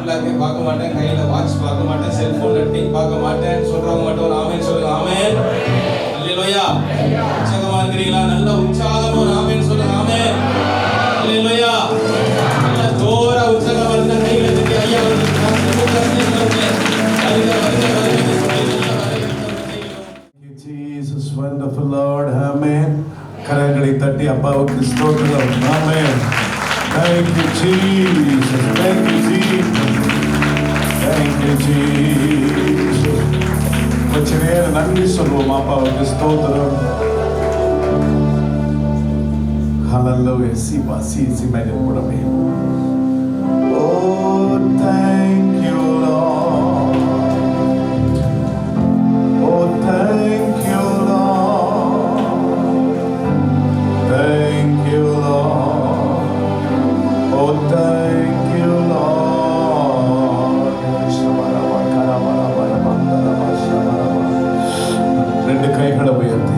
கிளாக்கே பார்க்க மாட்டேன், கையில வாட்ச் பார்க்க மாட்டேன், செல்போன்ல டிங் பார்க்க மாட்டேன் சொல்றவங்க மட்டும் ஒரு ஆமென் சொல்லுங்க. ஆமென். அல்லேலூயா. உற்சாகமா இருக்கிறீங்களா? நல்ல உற்சாகமா ஒரு ஆமென் சொல்லுங்க. ஆமென். அல்லேலூயா. நல்ல ஜோரா உற்சாகமா இருந்தா கையில தட்டி ஐயா வந்து Jesus, wonderful Lord. Amen. கரங்களை தட்டி அப்பாவுக்கு ஸ்தோத்திரம். Amen. Thank you Jesus. Thank you Jesus. Thank you Jesus. கொஞ்ச நேரம் நன்றி சொல்வோம் அப்பாவுக்கு ஸ்தோத்திரம். Hallelujah. சி மேடம் கூடவே. Oh, thank you Lord. Oh, thank you Lord. Thank you Lord. Oh, thank you Lord. ரெண்டு கைகளை உயர்த்தி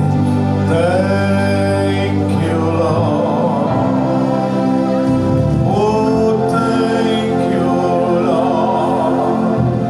thank you Lord. Oh, thank you Lord.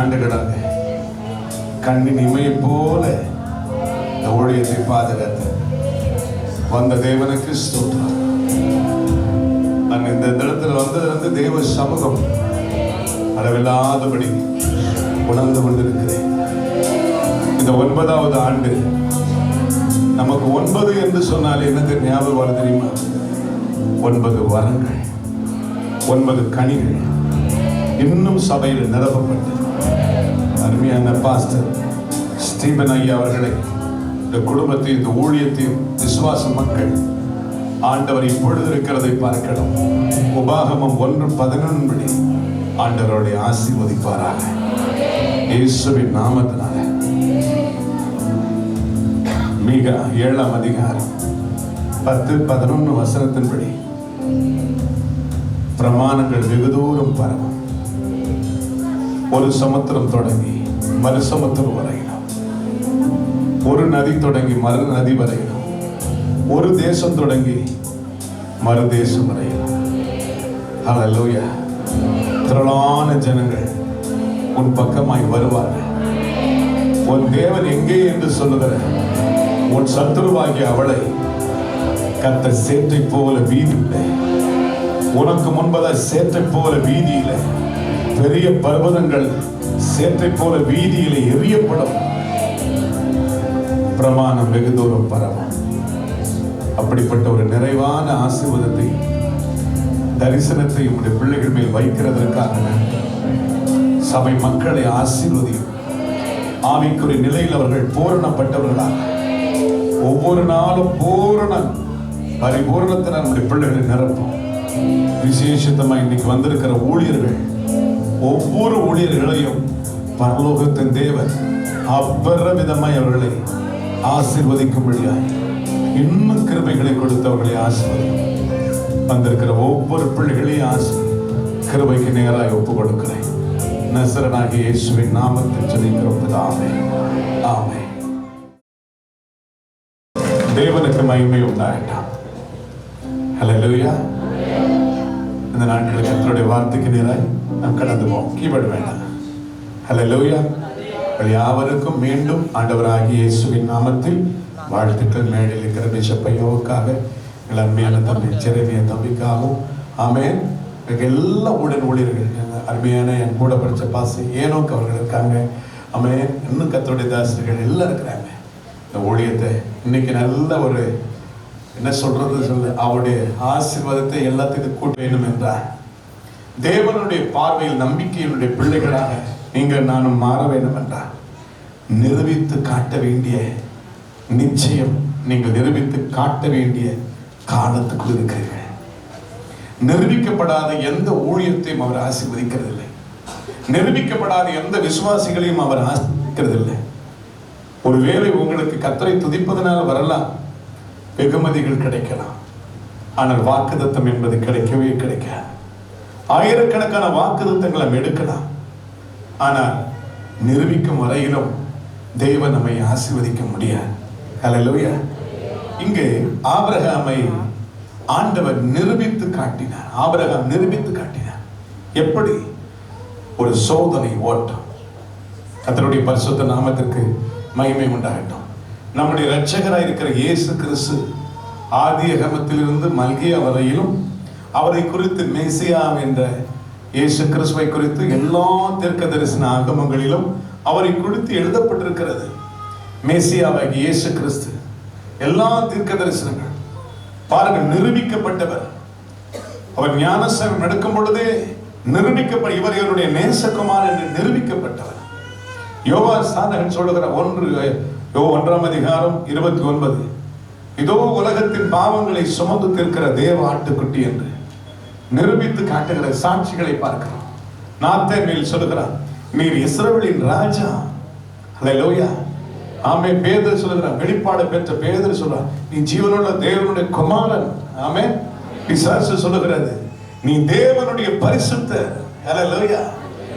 ஆண்டுகளாக கண்ணின் இமையை போல இந்த ஊழியத்தை பாதுகாத்து வந்த தேவனுக்கு ஸ்தோத்திரம். நான் இந்த இடத்துல வந்ததிலிருந்து தேவ சமூகம் அளவில்லாதபடி உணர்ந்து கொண்டிருக்கிறேன். இந்த 9வது ஆண்டு நமக்கு 9 என்று சொன்னால் என்னது ஞாபகம் வர தெரியுமா? 9 வரங்கள், 9 கனிகள் இன்னும் சபையில் நிரப்பப்பட்டு அருமையான பாஸ்டர் ஸ்டீபன் ஐயா அவர்களை, இந்த குடும்பத்தையும் இந்த ஊழியத்தையும் விசுவாச மக்கள் ஆண்டவர் இப்பொழுது இருக்கிறதை பார்க்கலாம். உபாகமம் 1:11 படி ஆண்டவருடைய ஆசீர்வதிப்பாராக இயேசுவின் நாமத்தினால. மீகா 7ஆம் அதிகாரம் 10-11 வசனத்தின்படி பிரமாணங்கள் வெகு தூரம் பரவும். ஒரு சமுத்திரம் தொடங்கி மறு சமுத்திரம் வரையிலும், ஒரு நதி தொடங்கி மறு நதி வரையிலும், ஒரு தேசம் தொடங்கி மறு தேசம் வரையிலும். ஹல்லேலூயா. திரளான ஜனங்கள் உன் பக்கமாய் வருவார்கள். உன் தேவன் எங்கே என்று சொல்லுகிற உன் சத்துருவாகிய அவளை கர்த்தர் சேற்றை போல வீதியிலே, உனக்கு முன்பதாக சேற்றை போல வீதியிலே, பெரிய பர்வதங்கள் சேற்றை போல வீதியிலே எரியப்படும். பிரமாணம் வெகு தூரம் பரவும். அப்படிப்பட்ட ஒரு நிறைவான ஆசீர்வாதத்தை, தரிசனத்தை உங்களுடைய பிள்ளைகள் மேல் வைக்கிறதற்காக சபை மக்களை ஆசீர்வதியும். ஆவிக்குரிய நிலையில் அவர்கள் பூரணப்பட்டவர்களாக ஒவ்வொரு நாளும் பரிபூரணத்தை நம்முடைய பிள்ளைகளை நிரப்பும். விசேஷத்தமா இன்னைக்கு வந்திருக்கிற ஊழியர்கள், ஒவ்வொரு ஊழியர்களையும் பரலோகத்தின் தேவன் அபரிதமாய் அவர்களை ஆசீர்வதிக்கும்படியாய் இன்னும் கிருபைகளை கொடுத்தவர்களை ஆசீர்வதிக்கும். வந்திருக்கிற ஒவ்வொரு பிள்ளைகளையும் கிருபைக்கு நேராய் ஒப்பு கொடுக்கிறேன். நசரனாகிய இயேசுவின் நாமத்தில் ஜெபிக்கிறோம் பிதாவே, ஆமென். தேவனுக்கு மகிமை உண்டாகட்டும். ஹல்லேலூயா. இந்த நாட்களில் கர்த்தருடைய வார்த்தைக்கு நேராய் நாம் கடந்து போவோம். கீழ்ப்பட வேண்டாம். ஹல்லேலூயா. யாவருக்கும் மீண்டும் ஆண்டவராகிய இயேசுவின் நாமத்தில் வாழ்த்துக்கள். மேடையில் இருக்கிற பிஷப் ஐயாவுக்காக, எங்கள் அருமையான தம்பி ஜெரேமியா தம்பிக்காகவும், ஆமென். எல்லா ஊழியர்கள், அருமையான என் கூட படித்த பாச ஏனோக்கு அவர்கள் இருக்காங்க. ஆமென். இன்னும் கர்த்தருடைய தாசர்கள் எல்லாம் இருக்கிறாங்க. இந்த ஊழியத்தை இன்னைக்கு நல்ல ஒரு என்ன சொல்றது அவருடைய ஆசீர்வாதத்தை எல்லாத்துக்கும் கூட்ட வேண்டும் என்றார். தேவனுடைய பார்வையில் நம்பிக்கையினுடைய பிள்ளைகளாக நீங்கள் நானும் மாற வேண்டும் என்றார். நிரூபித்து காட்ட வேண்டிய, நிச்சயம் நீங்கள் நிரூபித்து காட்ட வேண்டிய காலத்துக்குள் இருக்கிறீர்கள். நிரூபிக்கப்படாத எந்த ஊழியத்தையும் அவர் ஆசீர்வதிக்கிறதில்லை. நிரூபிக்கப்படாத எந்த விசுவாசிகளையும் அவர் ஆசீர்வதிக்கிறதில்லை. ஒருவேளை உங்களுக்கு கர்த்தரை துதிப்பதனால வரலாம், வெகுமதிகள் கிடைக்கலாம். ஆனால் வாக்குத்தத்தம் என்பது கிடைக்கவே கிடைக்காது. ஆயிரக்கணக்கான வாக்குத்தத்தங்களை எடுக்கலாம். ஆனால் நிரூபிக்கும் வரையிலும் தேவன் நம்மை ஆசீர்வதிக்க முடியாது. ஹல்லேலூயா. இங்கே ஆபிரகாமை ஆண்டவர் நிரூபித்து காட்டினார். ஆபிரகாம் நிரூபித்து காட்டினார். எப்படி? ஒரு சோதனை ஓட்டம். கர்த்தருடைய பரிசுத்த நாமத்திற்கு மகிமை உண்டாகட்டும். நம்முடைய இரட்சகராய் இருக்கிற இயேசு கிறிஸ்து ஆதியாகமத்திலிருந்து மல்கியா வரையிலும் அவரை குறித்து மேசியா என்ற இயேசு கிறிஸ்துவை குறித்து எல்லா தீர்க்க தரிசன ஆகமங்களிலும் அவரை குறித்து எழுதப்பட்டிருக்கிறது. மேசியாவாகிய இயேசு கிறிஸ்து எல்லா தீர்க்க தரிசனங்கள் பாருங்கள், நிரூபிக்கப்பட்டவர். அவர் ஞானஸ்நானம் எடுக்கும் பொழுதே நிரூபிக்கப்பட்ட இவர் இவருடைய நேசகுமார் என்று நிரூபிக்கப்பட்டவர். யோவான் ஸ்நானகன் சொல்லுகிற 1ஆம் அதிகாரம் 29, இதோ உலகத்தின் பாவங்களை சுமந்து தீர்க்கிற தேவ ஆட்டுக்குட்டி என்று நிரூபித்து காட்டுகிற சாட்சிகளை பார்க்கிறோம். நாத்தானியேல் சொல்லுகிறார், நீர் இஸ்ரவேலின் ராஜா. ஹல்லேலூயா. ஆமென். பேதுரு சொல்லுகிறார், வெளிப்பாடு பெற்ற பேதுரு சொல்றார், நீ ஜீவனுள்ள தேவனுடைய குமாரன். ஆமென். பிசாசு சொல்லுகிறது, நீ தேவனுடைய பரிசுத்தர். ஹல்லேலூயா.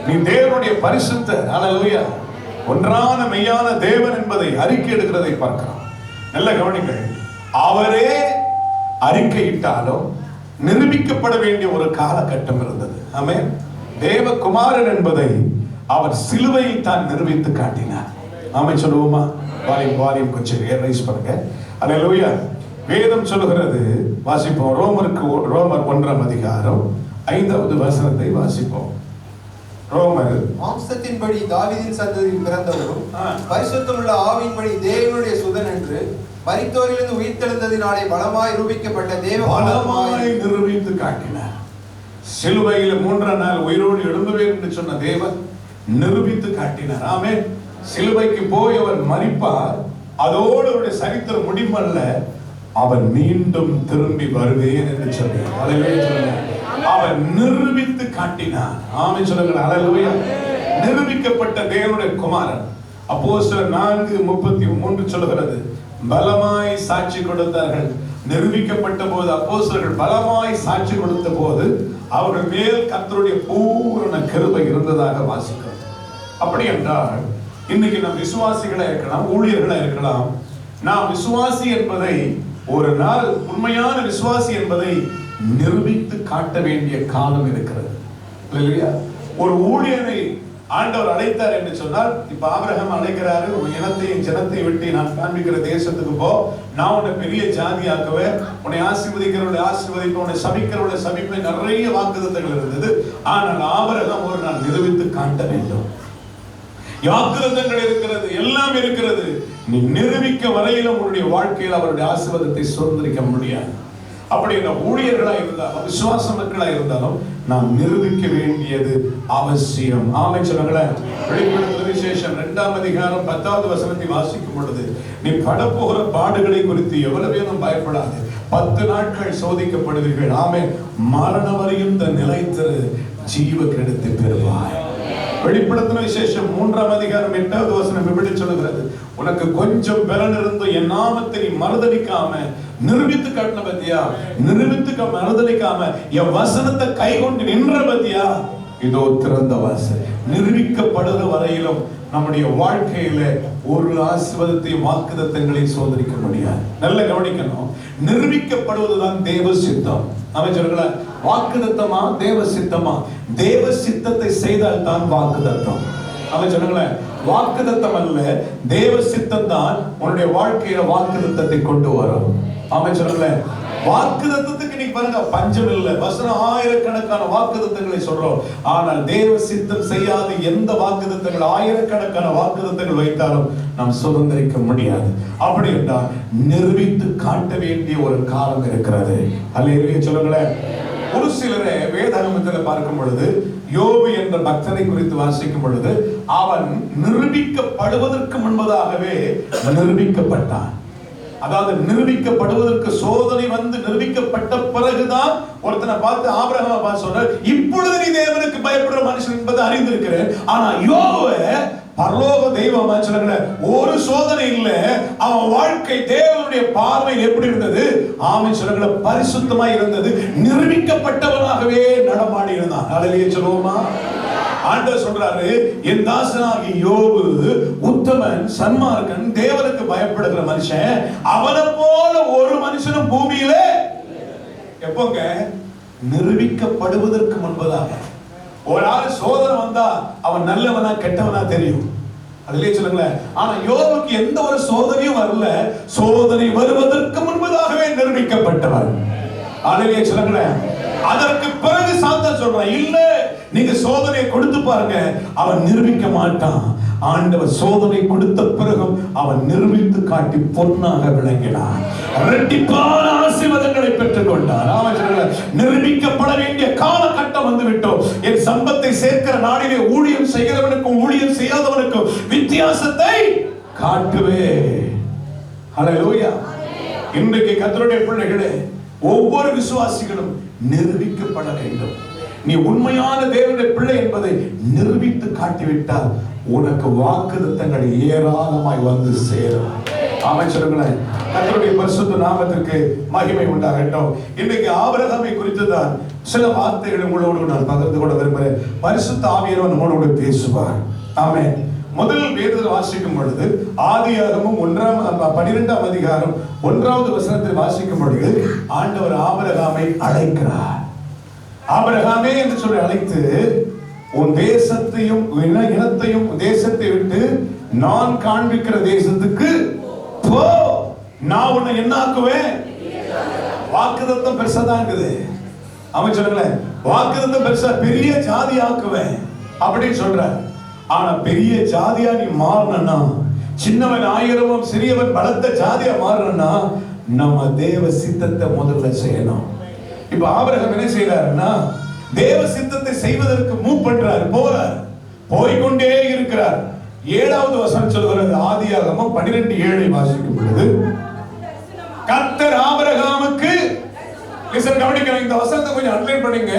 நீ தேவனுடைய பரிசுத்தர். ஹல்லேலூயா. ஒன்றான மெய்யான தேவன் என்பதை அறிக்கை எடுக்கிறதை பார்க்கிறோம். நல்ல கவனிங்கள். அவரே அறிக்கையிட்டாலும் நிரூபிக்கப்பட வேண்டிய ஒரு காலகட்டம் இருந்தது. ஆமென். தேவகுமாரன் என்பதை அவர் சிலுவையை தான் நிரூபித்து காட்டினார். ஆமென் சொல்லுவோமா? வால்யூம் கொஞ்சம் ரைஸ் பண்ணுங்க. அல்லேலூயா. வேதம் சொல்லுகிறது, வாசிப்போம். ரோமர் 1ஆம் அதிகாரம் 5வது வசனத்தை வாசிப்போம். ரோமர் மாம்சத்தின்படி தாவீதின் சந்ததியில் பிறந்தவரும் பரிசுத்தமுள்ள ஆவியின்படி தேவனுடைய சுதன் என்று மரித்தோரிலிருந்து உயிர்த்தெழுந்ததினாலே பலமாய் நிரூபிக்கப்பட்ட பலமாய் நிரூபித்து காட்டினார். சிலுவையில் 3ஆம் நாள் உயிரோடு எழும்புவேன் என்று சொன்ன தேவன் நிரூபித்து காட்டினார். ஆமென். சிலுவைக்கு போய் அவர் மரிப்பார், அதோடு அவருடைய சரித்திரம் முடிமல்ல, அவர் மீண்டும் திரும்பி வருவேன் என்று சொன்னார். அல்லேலூயா. அவர் நிரூபித்து காட்டினார். ஆமென் சொல்லுங்கள். அல்லேலூயா. நிரூபிக்கப்பட்ட தேவனுடைய குமாரன். அப்போஸ்தலர் 4:33 சொல்லுகிறது, பலமாய் சாட்சி கொடுத்தார்கள். நிரூபிக்கப்பட்ட போது அப்போஸ்தலர்கள் பலமாய் சாட்சி கொடுத்த போது அவர்கள் மேல் கர்த்தருடைய பூரண கிருபை இருந்ததாக வாசிக்கிறோம். அப்படி என்றால் இன்னைக்கு நம் விசுவாசிகளா இருக்கலாம், ஊழியர்களா இருக்கலாம். நாம் விசுவாசி என்பதை, ஒரு நாள் உண்மையான விசுவாசி என்பதை நிரூபித்து காட்ட வேண்டிய காலம் இருக்கிறது. இல்லையா? ஒரு ஊழியனை ஆண்டவர் அழைத்தார் என்று சொன்னால், இப்ப ஆபிரகாம் அழைக்கிறாரு, உன் இனத்தையும் ஜனத்தை விட்டு நான் காண்பிக்கிற தேசத்துக்கு போ, நான் உன்னை பெரிய ஜாதி ஆக்குவேன், உன்னை ஆசீர்வதிக்கிறவர்களை ஆசீர்வதிப்பேன், உன்னை சபிக்கிறவர்களை சபிப்பேன், நிறைய வாக்குத்தத்தங்கள் இருந்தது. ஆனால் ஆபிரகாம் ஒரு நாள் நிரூபித்து காட்ட வேண்டும். வாக்குத்தத்தங்கள் இருக்கிறது, எல்லாம் இருக்கிறது. நீ நிரூபிக்க வரையிலும் உன்னுடைய வாழ்க்கையில் அவருடைய ஆசீர்வாதத்தை சுதந்திரிக்க முடியாது. அப்படி இந்த ஊழியர்களா இருந்தாலும் விசுவாச மக்களா இருந்தாலும் நாம் நிரூபிக்க வேண்டியது அவசியம். ஆமென் சொல்லுங்களேன். வெளிப்படுத்தின விசேஷம் 2ஆம் அதிகாரம் 10வது வசனத்தை வாசிக்கும் பொழுது, நீ படப்போகிற பாடுகளை குறித்து எவ்வளவேனும் பயப்படாது, 10 நாட்கள் சோதிக்கப்படுவீர்கள். ஆமென். மரணம் வரையும் தன் நிலைத்திரு, ஜீவ கிரீடத்தை பெறுவாய். வெளிப்படுத்தின விசேஷம் 3ஆம் அதிகாரம் 8வது வசனம் இப்படி சொல்லுகிறது, உனக்கு கொஞ்சம் பலன் இருந்து என் நாமத்தை நீ மறுதலிக்காம நிரூபித்து காட்டின பத்தியா, நிரூபித்து மறுதலிக்காம என் வசனத்தை கை கொண்டு நின்ற பத்தியா, இதோ திறந்த வாசல். நிரூபிக்கப்படுகிற வரையிலும் நம்முடைய வாழ்க்கையில ஒரு ஆசீர்வாதத்தையும் வாக்குத்தத்தங்களையும் சோதரிக்க முடியாது. நல்ல கவனிக்கணும். நிரூபிக்கப்படுவதுதான் தேவ சித்தம். அமைச்சர்கள வாக்குத்தத்தமா தேவ சித்தமா? தேவ சித்தத்தை செய்தால் தான் வாக்குத்தத்தம். அமைச்சர்கள வாக்குத்தத்தம் அல்ல, தேவ சித்தம் தான் உன்னுடைய வாழ்க்கையில வாக்குத்தத்தத்தை கொண்டு வரும். அமைச்சர்கள வாக்குத்தத்தத்துக்கு நீ பாருங்க, பஞ்சம் இல்லை. வசனம் ஆயிரக்கணக்கான வாக்குத்தத்தங்களை சொல்றோம். ஆனால் தேவ சித்தம் செய்யாத எந்த வாக்குத்தத்தங்கள், ஆயிரக்கணக்கான வாக்குத்தத்தங்கள் வைத்தாலும் நாம் சுதந்திரிக்க முடியாது. அப்படி என்றால் நிரூபித்து காட்ட வேண்டிய ஒரு காலம் இருக்கிறது. அல்லேலூயா சொல்லுங்களேன். ஒரு சிலரை வேதாகமத்தில் பார்க்கும் பொழுது, யோபு என்ற பக்தனை குறித்து வாசிக்கும் பொழுது, அவன் நிரூபிக்கப்படுவதற்கு முன்பதாகவே நிரூபிக்கப்பட்டான். அதாவது நிரூபிக்கப்படுவதற்கு சோதனை வந்து நிரூபிக்கப்பட்ட பிறகுதான் ஒருத்தனை பார்த்து ஆபிரகாமை பார்த்து சொல்றார், இப்பொழுது நீ தேவனுக்கு பயப்படுற மனுஷன் என்பதை அறிந்திருக்கிறேன். ஆனா யோபு பரலோக தெய்வமா சொல்லுங்க, ஒரு சோதனை இல்ல, அவன் வாழ்க்கை தேவனுடைய பார்வை எப்படி இருந்தது? ஆமென் சொல்லுங்க, பரிசுத்தமா இருந்தது. நிரூபிக்கப்பட்டவனாகவே நடமாடி இருந்தான். அல்லேலூயா சொல்லுவோமா? ஆண்டவர் சொல்றாரு, என் தாசனாகி யோபு உத்தமன், சன்மார்க்கன், தேவனுக்கு பயப்படுகிற மனுஷன், அவனை போல ஒரு மனுஷனும் பூமியில எப்போங்க? நிரூபிக்கப்படுவதற்கு முன்பதாக. ஒரு ஆள் சோதனை வந்தா அவன் நல்லவனா கெட்டவனா தெரியும். அதுலயே சொல்லுங்களேன். ஆனா யோபுக்கு எந்த ஒரு சோதனையும் வரல. சோதனை வருவதற்கு முன்பதாகவே நிரூபிக்கப்பட்டவன். அதுலயே சொல்லுங்களேன். அதற்கு பிறகு சாத்தான் சொல்றான், இல்ல நீங்க சோதனை கொடுத்து பாருங்க, அவன் நிரூபிக்க மாட்டான். ஆண்டவர் சோதனை கொடுத்த பிறகும் அவன் நிரூபித்து காட்டி பொன்னாக விளங்கினான். இரட்டிப்பான ஆசீர்வாதங்களை பெற்றுக் கொண்டார். நிரூபிக்கப்பட வேண்டிய காலகட்டம் வந்து விட்டோம். என் சம்பத்தை சேர்க்கிற நாளிலே ஊழியம் செய்கிறவனுக்கும் ஊழியம் செய்யாதவனுக்கும் வித்தியாசத்தை காட்டுவே. ஹல்லேலூயா. இன்றைக்கு கர்த்தருடைய பிள்ளைகளே, ஒவ்வொரு விசுவாசிகளும் நிரூபிக்கப்பட வேண்டும். நீ உண்மையான தேவனுடைய பிள்ளை என்பதை நிரூபித்து காட்டிவிட்டால் உனக்கு வாக்குத்தத்தங்கள் ஏராளமாய் வந்து சேரும். ஆமென் சொல்லுங்களேன். கர்த்தருடைய பரிசுத்த நாமத்திற்கு மகிமை உண்டாகட்டும். இன்னைக்கு ஆபிரகாமை குறித்து தான் சில வார்த்தைகளை உங்களோடு நான் பகிர்ந்து கொள்ள விரும்புகிறேன். பரிசுத்த ஆவியானவர் நம்மளோடு பேசுவார். ஆமென். முதல் வேதத்தில் வாசிக்கும் பொழுது ஆதியாகமம் 12ஆம் அதிகாரம் 1வது வசனத்தில் வாசிக்கும் பொழுது ஆண்டவர் ஆபிரகாமை அழைக்கிறார். ஆபிரகாமே என்று சொல்லி அழைத்து உன் தேசத்தையும் இனத்தையும் தேசத்தை விட்டு நான் காண்பிக்கிற தேசத்துக்கு போ, நான் உன்னை என்ன ஆக்குவேன். வாக்குத்தத்தம் பெருசா தான் இருக்குது. அவன் சொல்லுங்களேன், வாக்குத்தத்தம் பெருசா, பெரிய ஜாதி ஆக்குவேன் அப்படின்னு சொல்ற. ஆனா பெரிய ஜாதியா நீ மாறணும்னா, சின்னவன் ஆயிரமும் சிறியவன் பலத்த ஜாதியா மாறணும்னா நம்ம தேவ சித்தத்தை முதல்ல செய்யணும். இப்ப ஆபிரகாம் என்ன செய்யறாருன்னா, தேவ சித்தத்தை செய்வதற்கு மூவ் பண்றாரு, போறார், போய்கொண்டே இருக்கிறார். 7வது வசனம் சொல்கிறது, ஆதியாகமம் 12:7 வாசிக்கும் பொழுது, கர்த்தர் ஆபிரகாமுக்கு, கவனிக்கிறேன், இந்த வசனத்தை கொஞ்சம் அண்டர்லைன் பண்ணுங்க.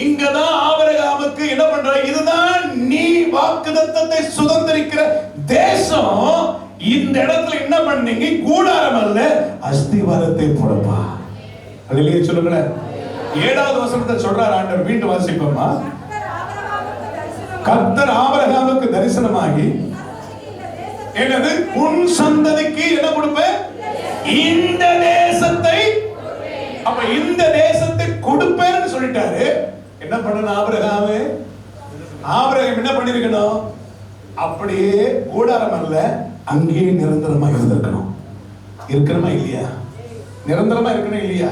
இங்கதான் ஆபிரகாமுக்கு என்ன பண்றாரு, இதுதான் நீ வாக்குத்தத்தத்தை சுதந்திரிக்கிற தேசம். இந்த இடத்துல என்ன பண்ணீங்க, கூடாரம் அல்ல அஸ்திவாரத்தை போடப்பா. அல்லேலூயா சொல்லுங்களேன். 7வது வசனத்தை சொல்றார் ஆண்டவர், மீண்டும் வாசிப்போமா. கர்த்தர் ஆபிரகாமுக்கு தரிசனமாகி, என்னது, உன் சந்ததிக்கு என்ன கொடுப்பேன், இந்த தேசத்தை. அப்ப இந்த தேசத்தை கொடுப்பேன்னு சொல்லிட்டாரு. என்ன பண்ணணும் ஆபிரகாம்? ஆபிரகாம் என்ன பண்ணிருக்கணும், அப்படியே கூடாரம் அல்ல, அங்கேயே நிரந்தரமா இருந்திருக்கணும். இருக்கணுமா இல்லையா? நிரந்தரமா இருக்கணும் இல்லையா?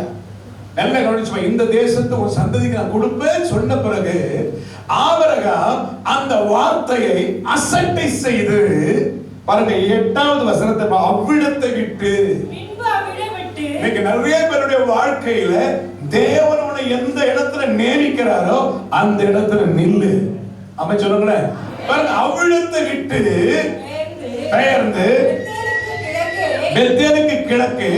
நல்ல கவனிச்சு, இந்த தேசத்தை ஒரு சந்ததிக்கு நான் கொடுப்பேன் சொன்ன பிறகு ஆபிரகாம் அந்த வார்த்தையை அசட்டை செய்து, பாருங்க 8வது வசனத்தை, அவ்விடத்தை விட்டு. இன்னைக்கு நிறைய பேருடைய வாழ்க்கையில தேவன் உன்னை எந்த இடத்துல நியமிக்கிறாரோ அந்த இடத்துல நில்லு. அம்மா சொல்லுங்களேன், பாருங்க, அவ்விடத்தை விட்டு பெயர்ந்து பெத்தேலுக்கு கிழக்கு,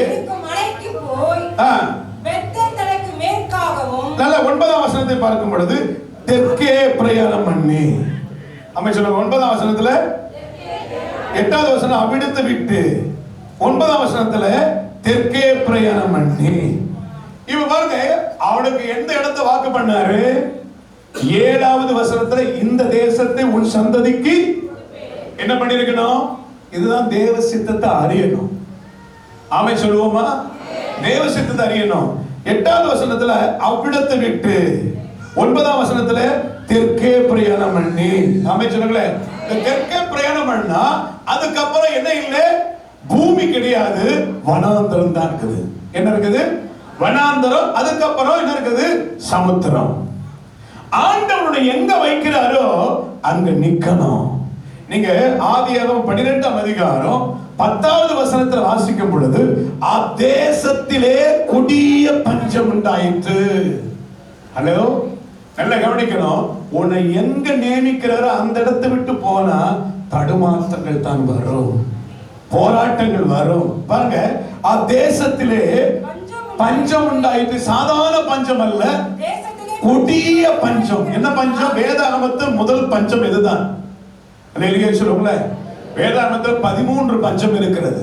நல்ல 9ஆம் வசனத்தை பார்க்கும் பொழுது தெற்கே பிரயாணம் பண்ணி. அம்மா சொல்லுங்க, 9ஆம் வசனத்துல 8வது வசனம் அவ்விடத்தை விட்டு, 9ஆம் வசனத்துல தெற்கே பிரயாணம் பண்ணி. இவ பாருங்க, அவனுக்கு எந்த இடத்தை வாக்கு பண்ணாரு, 7வது வசனத்துல இந்த தேசத்தை உன் சந்ததிக்கு என்ன பண்ணிருக்கணும். இதுதான் தேவ சித்தத்தை அறியணும். ஆமை சொல்லுவோமா, தேவ சித்தத்தை அறியணும். 8வது வசனத்துல அவ்விடத்தை விட்டு, 9ஆம் வசனத்துல தெற்கே பிரயாணம் பண்ணி. ஆமை சொல்லுங்களேன், தெற்கே பிரயாணம் பண்ணா அதுக்கப்புறம் என்ன இல்லை, பூமி கிடையாது, வனாந்தரம் தான் இருக்குது. என்ன இருக்குது, வனாந்தரம். அதுக்கப்புறம் என்ன இருக்குது, சமுத்திரம். ஆண்டவருடைய எங்க வைக்கிறாரோ அங்க நிக்கணும். நீங்க ஆதியாகமம் 12ஆம் அதிகாரம் 10வது வசனத்தில் வாசிக்கும் பொழுது, அத்தேசத்திலே கொடிய பஞ்சம் உண்டாயிற்று. ஹலோ, நல்ல கவனிக்கணும். உன்னை எங்க நியமிக்கிறாரோ அந்த இடத்தை விட்டு போனா தடுமாற்றங்கள் தான் வரும், போராட்டங்கள் வரும். பாருங்க, அத்தேசத்திலே பஞ்சம் உண்டாயிற்று. சாதாரண பஞ்சம் அல்ல, கொடிய பஞ்சம். என்ன பஞ்சம்? வேதாகமத்தில் முதல் பஞ்சம் இதுதான். சொல்லுங்கள, வேதாகமத்தில் 13 பஞ்சம் இருக்கிறது.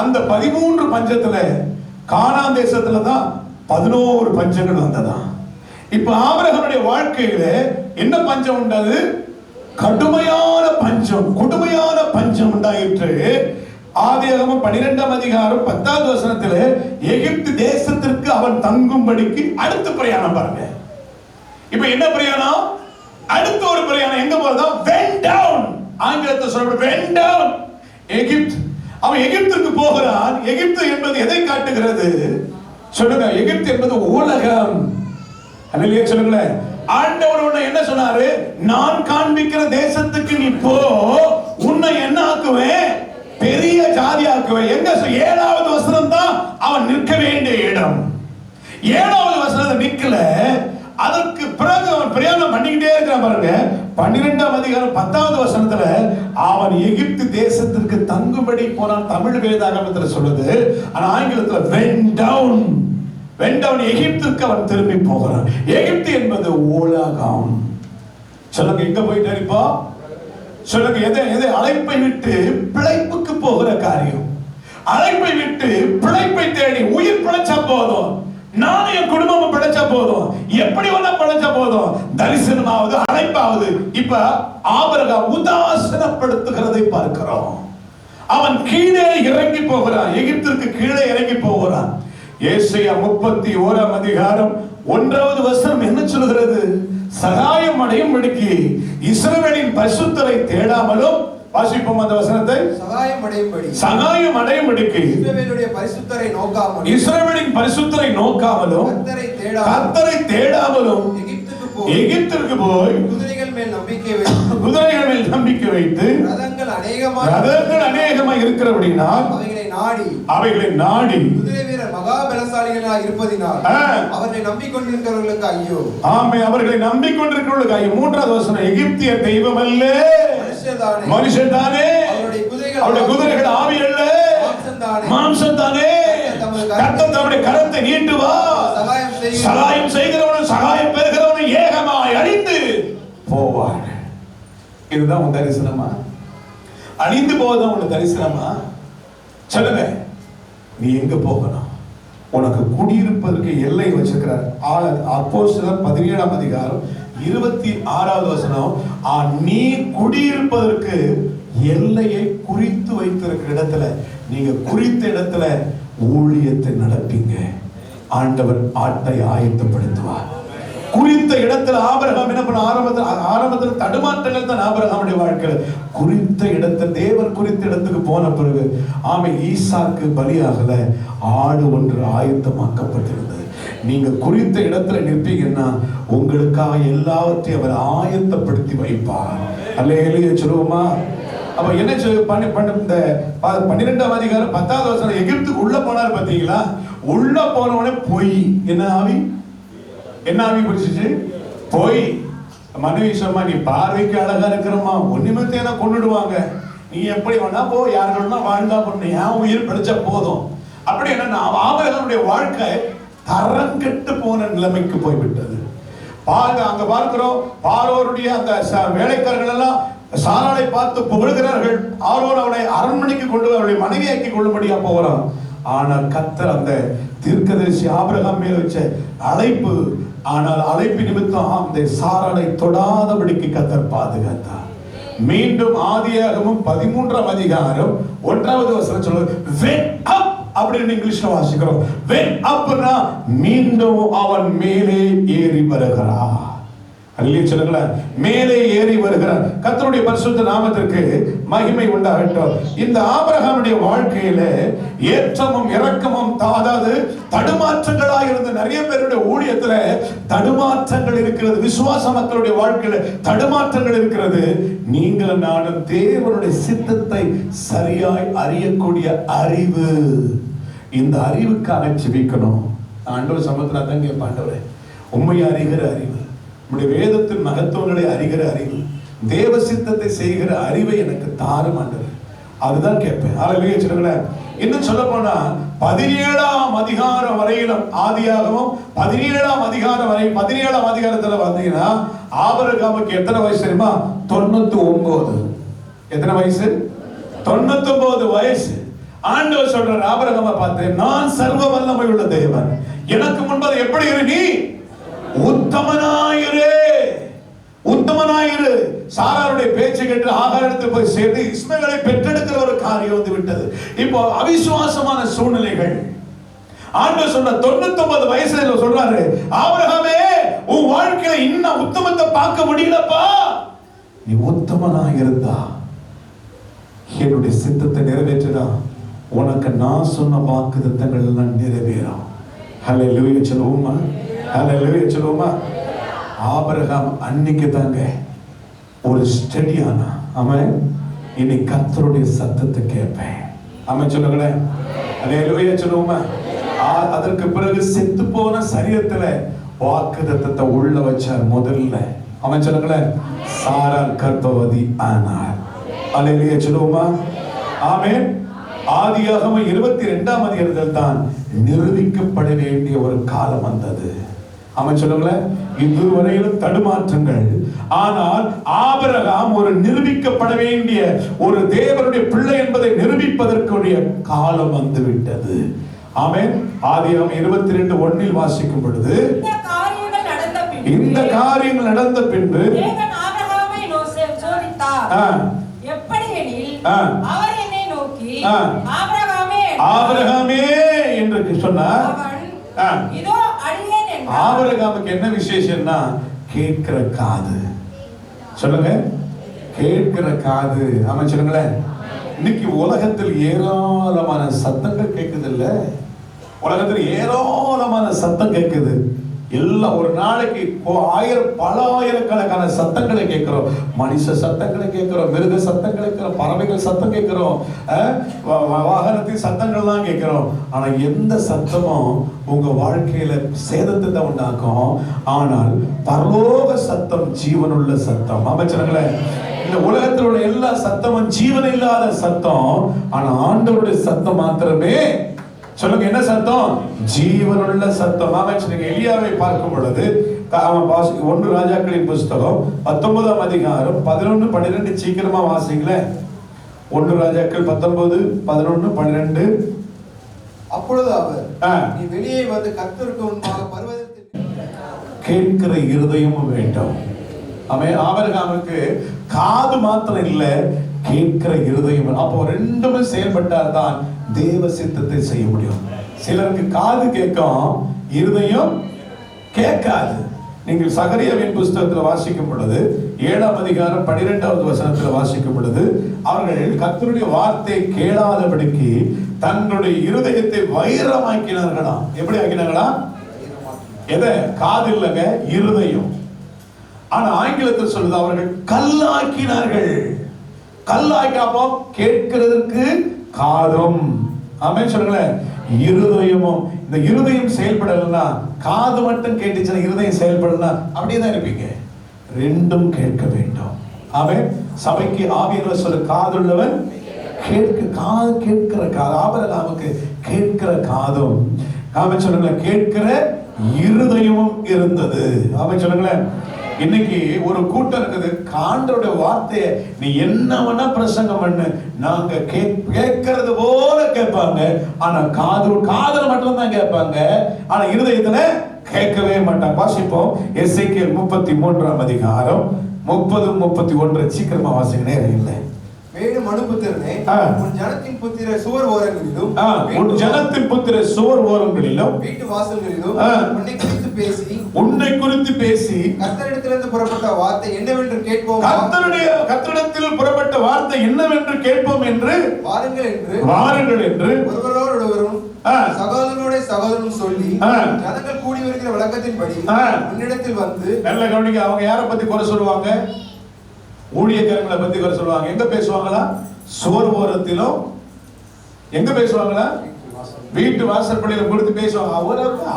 அந்த 13 பஞ்சத்துல கானான் தேசத்துல தான் 11 பஞ்சங்கள் வந்ததான். இப்ப ஆபிரகாமுடைய வாழ்க்கையில என்ன பஞ்சம் உண்டாது? கடுமையான பஞ்சம், கொடுமையான பஞ்சம் உண்டாயிற்று. ஆதியாகமம் 12ஆம் அதிகாரம் 10வது வசனத்துல எகிப்து தேசத்திற்கு அவன் தங்கும்படிக்கு அடுத்த பிரயாணம். பாருங்க, இப்ப என்ன பிரயாணம்? அடுத்த ஒரு பிரயாணம் எங்க போறதா? went down. ஆங்கிலத்தை சொல்ற went down. எகிப்து. அவன் எகிப்துக்கு போகிறான். எகிப்து என்பது எதை காட்டுகிறது சொல்லுங்க? எகிப்து என்பது உலகம். அல்லேலூயா சொல்லுங்களேன். ஆண்டவர் உன்னை என்ன சொன்னாரு? நான் காண்பிக்கிற தேசத்துக்கு நீ போ, உன்னை என்ன ஆக்குவேன்? பெரிய ஜாதி ஆக்குவேன். எங்க? 7வது வசனம் தான் அவன் நிற்க வேண்டிய இடம். 7வது வசனத்தை நிக்கல. அதற்கு பிறகு அவன் பிரயாணம் பண்ணிக்கிட்டே இருக்கிறான். பாருங்க, 12ஆம் அதிகாரம் 10வது வசனத்துல அவன் எகிப்து தேசத்திற்கு தங்கும்படி போனான். தமிழ் வேதாகமத்துல சொல்லுது, ஆனா ஆங்கிலத்துல went down. went down. எகிப்திற்கு அவன் திரும்பி போகிறான். எகிப்து என்பது உலகம். சொல்லுங்க, எங்க போயிட்டாரு இப்போ? சொல்லுங்க, எதை? அழைப்பை விட்டு பிழைப்புக்கு போகிற காரியம். அழைப்பை விட்டு பிழைப்பை தேடி உயிர் பிழைச்சா போதும், நானும் என் குடும்பமும் பிழைச்சா போதும், எப்படி வேணா பிழைச்சா போதும், தரிசனமாவது அழைப்பாவது. இப்ப ஆபிரகாம் உதாசனப்படுத்துகிறதை பார்க்கிறோம். அவன் கீழே இறங்கி போகிறான், எகிப்திற்கு கீழே இறங்கி போகிறான். ஏசாயா 31ஆம் அதிகாரம் 1வது வசனம் என்ன சொல்கிறது? சகாயம் அடையும்படிக்கு இஸ்ரவேலின் பரிசுத்தரை தேடாமலும், வாசிப்போம் அந்த வசனத்தை, சகாயம் அடையும்படிக்கு இஸ்ரவேலுடைய பரிசுத்தரை நோக்காமலும், இஸ்ரவேலின் பரிசுத்தரை நோக்காமலும், கர்த்தரை தேடாமலும் எகிப்திற்கு போய் குதிரைகள் மேல் நம்பிக்கை வைத்து ரதங்கள் அநேகமாய் இருக்கிறபடினால் அவைகளை நாடி குதிரை வீரர் மகா பலசாலிகளாய் இருப்பதினால் அவர்களை நம்பிக்கொண்டிருக்கிறவர்களுக்கு ஐயோ. ஆமே, அவர்களை நம்பிக்கொண்டிருக்கிறவர்களுக்கு ஐயோ. மூன்றாவது வசனம், எகிப்திய தெய்வம் அல்ல, மனுஷன் தானே, அவருடைய குதிரைகள் ஆவி அல்ல, மாம்சம் தானே. கர்த்தர் தம்முடைய கரத்தை நீட்டுவா, சகாயம் செய்கிறவனும் சகாயம் பெறுகிறவனும் ஏகமாய் அழிந்து போவார்கள். இதுதான் உன் தரிசனமா? அழிந்து போவதுதான் உன் தரிசனமா? சொல்லுங்க, நீ எங்க போகணும்? உனக்கு குடியிருப்பதற்கு எல்லை வச்சிருக்கிறார். அப்போஸ்தலர் 17ஆம் அதிகாரம் 26வது வசனம், நீ குடியிருப்பதற்கு எல்லையை குறித்து வைத்திருக்கிற இடத்துல, நீங்க குறித்த இடத்துல ஊழியத்தை நடப்பீங்க. ஆண்டவர் ஆட்டை ஆயத்தப்படுத்துவார். குறித்த இடத்துல ஆபிரகாம் என்ன பண்ண, ஆரம்பத்தில் தடுமாற்றங்கள் தான் ஆபிரகாமுடைய வாழ்க்கையில். குறித்த இடத்துல, தேவன் குறித்த இடத்துக்கு போன பிறகு ஈசாக்கு பலியாகல, ஆடு ஒன்று ஆயத்தமாக்கப்பட்டிருந்தது. நீங்க குறித்த இடத்துல நிற்பீங்கன்னா உங்களுக்காக எல்லாவற்றையும் அவர் ஆயத்தப்படுத்தி வைப்பார். அல்லேலூயா சொல்லுவோமா? அப்ப என்ன இந்த 12ஆம் அதிகாரம் 10வது வசனம், எகிப்துக்கு உள்ள போனார் பாத்தீங்களா? உள்ள போனவனே பொய். என்ன ஆவி பிடிச்சிச்சு? பொய். மனைவி சொன்னா, நீ பார்வைக்கு அழகா இருக்கிறமா, ஒண்ணுமே தேனா கொண்டுடுவாங்க, நீ எப்படி வேணா போ, யாருன்னா வாழ்ந்தா பண்ணு, என் உயிர் பிடிச்ச போதும். அப்படி என்ன, ஆபிரகாமுடைய வாழ்க்கை தரங்கெட்டு போன நிலைமைக்கு போய்விட்டது. அங்க பார்க்கிறோம், பார்வோருடைய அந்த வேலைக்காரர்கள் எல்லாம் சாராளை பார்த்து புகழ்கிறார்கள். ஆரோன் அவனை அரண்மனைக்கு கொண்டு அவருடைய மனைவியாக்கி கொள்ளும்படியா போகிறான். ஆனால் கர்த்தர் அந்த தீர்க்கதரிசி ஆபிரகாம் மேல் வச்ச அழைப்பு, ஆனால் அழைப்பு நிமித்தம் அந்த சாராளை தொடாதபடிக்கு கர்த்தர் பாதுகாத்தார். மீண்டும் ஆதியாகமம் 13ஆம் அதிகாரம் 1வது வசனம் சொல்லுது, "Went up" அப்படின்னு இங்கிலீஷ்ல வாசிக்கிறோம். "Went upனா மீண்டும் அவன் மேலே ஏறி வருகிறார்." அல்லேலூயா சொல்லுங்களேன். மேலே ஏறி வருகிறார். கர்த்தருடைய பரிசுத்த நாமத்திற்கு மகிமை உண்டாகட்டும். இந்த ஆபிரகாமுடைய வாழ்க்கையில ஏற்றமும் இறக்கமும், அதாவது தடுமாற்றங்களாக இருந்த நிறைய பேருடைய ஊழியத்துல தடுமாற்றங்கள் இருக்கிறது. விசுவாச மக்களுடைய வாழ்க்கையில தடுமாற்றங்கள் இருக்கிறது. நீங்கள் நானும் தேவனுடைய சித்தத்தை சரியாய் அறியக்கூடிய அறிவு, இந்த அறிவுக்காக ஜெபிக்கணும். ஆண்டவர் சமத்துல தான் கேட்பேன், ஆண்டவரே உண்மையை அறிகிற அறிவு, உடைய வேதத்தின் மகத்துவங்களை அறிகிற அறிவு, தேவ சித்தத்தை செய்கிற அறிவை எனக்கு தாரும் ஆண்டவர். அதுதான் கேட்பேன். அல்லேலூயா சொல்லுங்களேன். இன்னும் சொல்ல போனா 17ஆம் அதிகாரம் வரையிலும், ஆதியாகமம் 17ஆம் அதிகாரம் வரை, 17ஆம் அதிகாரத்துல வந்தீங்கன்னா ஆபிரகாமுக்கு எத்தனை வயசு தெரியுமா? 99. எத்தனை வயசு? 99 வயசு. ஆண்டவர் சொல்றார் ஆபிரகாமை பார்த்து, நான் சர்வ வல்லமை உள்ள தேவன், எனக்கு முன்பது எப்படி இரு, நீ உத்தமனாயிரு. சாராருடைய பேச்சை கேட்டு ஆகாரத்தில் போய் சேர்ந்து இஸ்மவேலை பெற்றெடுக்கிற ஒரு காரியம் வந்து விட்டது. இப்போ அவிசுவாசமான சூழ்நிலைகள். ஆண்டவர் சொன்ன 99 வயசுல சொல்றாரு, ஆபிரகாமே உன் வாழ்க்கையில இன்னும் உத்தமத்தை பார்க்க முடியலப்பா, நீ உத்தமனாக இருந்தா என்னுடைய சித்தத்தை நிறைவேற்றா, உனக்கு நான் சொன்ன வாக்குத்தத்தங்கள் எல்லாம் நிறைவேறும். ஹல்லேலூயா சொல்லுவோமா? ஹல்லேலூயா சொல்லுவோமா? ஆபிரகாம் அன்னைக்கு தாங்க ஒரு ஸ்டடியானா, அவன் இனி கர்த்தருடைய சத்தத்தை கேட்பேன். அவன் சொல்லுங்களேன். ஹல்லேலூயா சொல்லுவோமா? அதற்கு பிறகு செத்து போன சரீரத்துல வாக்குத்தத்தத்தை உள்ள வச்சார் முதல்ல. அவன் சொல்லுங்களேன், சாராள் கர்ப்பவதி ஆனார். ஹல்லேலூயா சொல்லுவோமா? ஆமென். ஆதியாகமம் 22ஆம் அதிகாரத்தில் தான் நிரூபிக்கப்பட வேண்டிய ஒரு காலம் வந்தது. அவன் சொல்லுங்களேன், இதுவரையிலும் தடுமாற்றங்கள், ஆனால் ஆபிரகாம் ஒரு நிரூபிக்கப்பட வேண்டிய ஒரு தேவனுடைய பிள்ளை என்பதை நிரூபிப்பதற்குரிய காலம் வந்து விட்டது. ஆமென். ஆதியாகமம் 22:1 வாசிக்கும் பொழுது, இந்த காரியங்கள் நடந்த பின்பு தேவன் ஆபிரகாமை சோதித்தார். எப்படி எனில் அவர் என்னை நோக்கி ஆபிரகாமே ஆபிரகாமே என்று சொன்னார். இதோ அடியேன் என்றார். ஆபிரகாமுக்கு என்ன விசேஷம்னா, கேட்கிற காது. சொல்லுங்க, கேட்கிற காது. ஆமா சொல்லுங்களேன். இன்னைக்கு உலகத்தில் ஏராளமான சத்தங்கள் கேட்குது இல்ல? உலகத்தில் ஏராளமான சத்தம் கேட்குது. எல்லாம் ஒரு நாளைக்கு பல ஆயிரக்கணக்கான சத்தங்களை கேட்கிறோம். மனுஷ சத்தங்களை கேட்கிறோம், மிருக சத்தங்களை கேட்கிறோம், பறவைகள் சத்தம் கேட்கிறோம், வாகனத்தின் சத்தங்கள்லாம் கேட்கிறோம். ஆனா எந்த சத்தமும் உங்க வாழ்க்கையில சேதத்தை தான் உண்டாக்கும். ஆனால் பரலோக சத்தம் ஜீவனுள்ள சத்தம். அமைச்சர்களே, இந்த உலகத்தில் உள்ள எல்லா சத்தமும் ஜீவன் இல்லாத சத்தம். ஆனா ஆண்டவருடைய சத்தம் மாத்திரமே, சொல்லுங்க என்ன சத்தம்? ஜீவனுள்ள சத்தம். அமைச்சர் எலியாவை பார்க்கும் பொழுது 1 ராஜாக்களின் புஸ்தகம் 19ஆம் அதிகாரம் 11, 12 சீக்கிரமா வாசிங்களேன். 1 ராஜாக்கள் 19, 11, 12. அப்பொழுது அவர், நீ வெளியே வந்து கர்த்தருக்கு முன்பாக பர்வதத்தில் கேட்கிற இருதயமும் வேண்டும். ஆபிரகாமுக்கு காது மாத்திரம் இல்ல, கேட்கிற இருதயம். அப்போ ரெண்டுமே செயல்பட்டால் தான் தேவ சித்தத்தை செய்ய முடியும். சிலருக்கு காது கேட்கும், இருதயம் கேட்காது. நீங்கள் சகரியாவின் புஸ்தகத்தில் வாசிக்கும் பொழுது 7ஆம் அதிகாரம் 12வது வசனத்தில் வாசிக்கும் பொழுது, அவர்கள் கர்த்தருடைய வார்த்தை கேளாதபடிக்கு தங்களுடைய இருதயத்தை வைரமாக்கினார்களாம். எப்படி ஆக்கினாங்களா? எதை? காது இல்லைங்க, இருதயம். ஆனா ஆங்கிலத்தில் சொல்லுது அவர்கள் கல்லாக்கினார்கள். கல்லாக்காமோ கேட்கிறதுக்கு காதும். ஆமென் சொல்லுங்களேன். இருதயமும். இந்த இருதயம் செயல்படலன்னா, காது மட்டும் கேட்டுச்சுன்னா இருதயம் செயல்படலன்னா அப்படியே தான் இருப்பீங்க. ரெண்டும் கேட்க வேண்டும். ஆமென். சபைக்கு ஆவியானவர் சொல்ல, காதுள்ளவன் காது கேட்கிற காது. ஆபிரகாமுக்கு கேட்கிற காதும், ஆமென் சொல்லுங்களேன், கேட்கிற இருதயமும் இருந்தது. ஆமென் சொல்லுங்களேன். இன்னைக்கு ஒரு கூட்டம் இருக்குது, ஆண்டவருடைய வார்த்தையை நீ என்ன வேணா பிரசங்கம் பண்ணு, நாங்க கேட்கறது போல கேட்பாங்க. ஆனா காதுல மட்டும் தான் கேட்பாங்க, ஆனா இருதயத்துல கேட்கவே மாட்டாங்க. வாசிப்போம் எசேக்கியேல் 33ஆம் அதிகாரம் 30, 31. சீக்கிரமா வாசிக்க நேரம் இல்லை. மேலும் மனுபுத்திரனே, உன் ஜனத்தின் புத்திர சுவர் ஓரங்களிலும், உன் ஜனத்தின் புத்திர சுவர் ஓரங்களிலும், வீட்டு வாசல்களிலும் உன்னை குறித்து பேசி கர்த்தரிடத்திலிருந்து புறப்பட்ட வார்த்தை என்னவென்று கேட்போம். கர்த்தரிடத்தில் புறப்பட்ட வார்த்தை என்னவென்று கேட்போம் என்று வாருங்கள் என்று ஒருவரோடொருவரும் சகோதரனோட சகோதரனும் சொல்லி ஜனங்கள் கூடி வருகிற வழக்கத்தின்படி உன்னிடத்தில் வந்து. நல்ல கவனிங்க. அவங்க யாரை பத்தி குறை சொல்லுவாங்க? ஊழியக்காரங்களை பத்தி குறை சொல்லுவாங்க. எங்க பேசுவாங்களா? சுவர் ஓரத்திலும். எங்க பேசுவாங்களா? வீட்டு வாசற்படியில கொடுத்து பேசுவாங்க.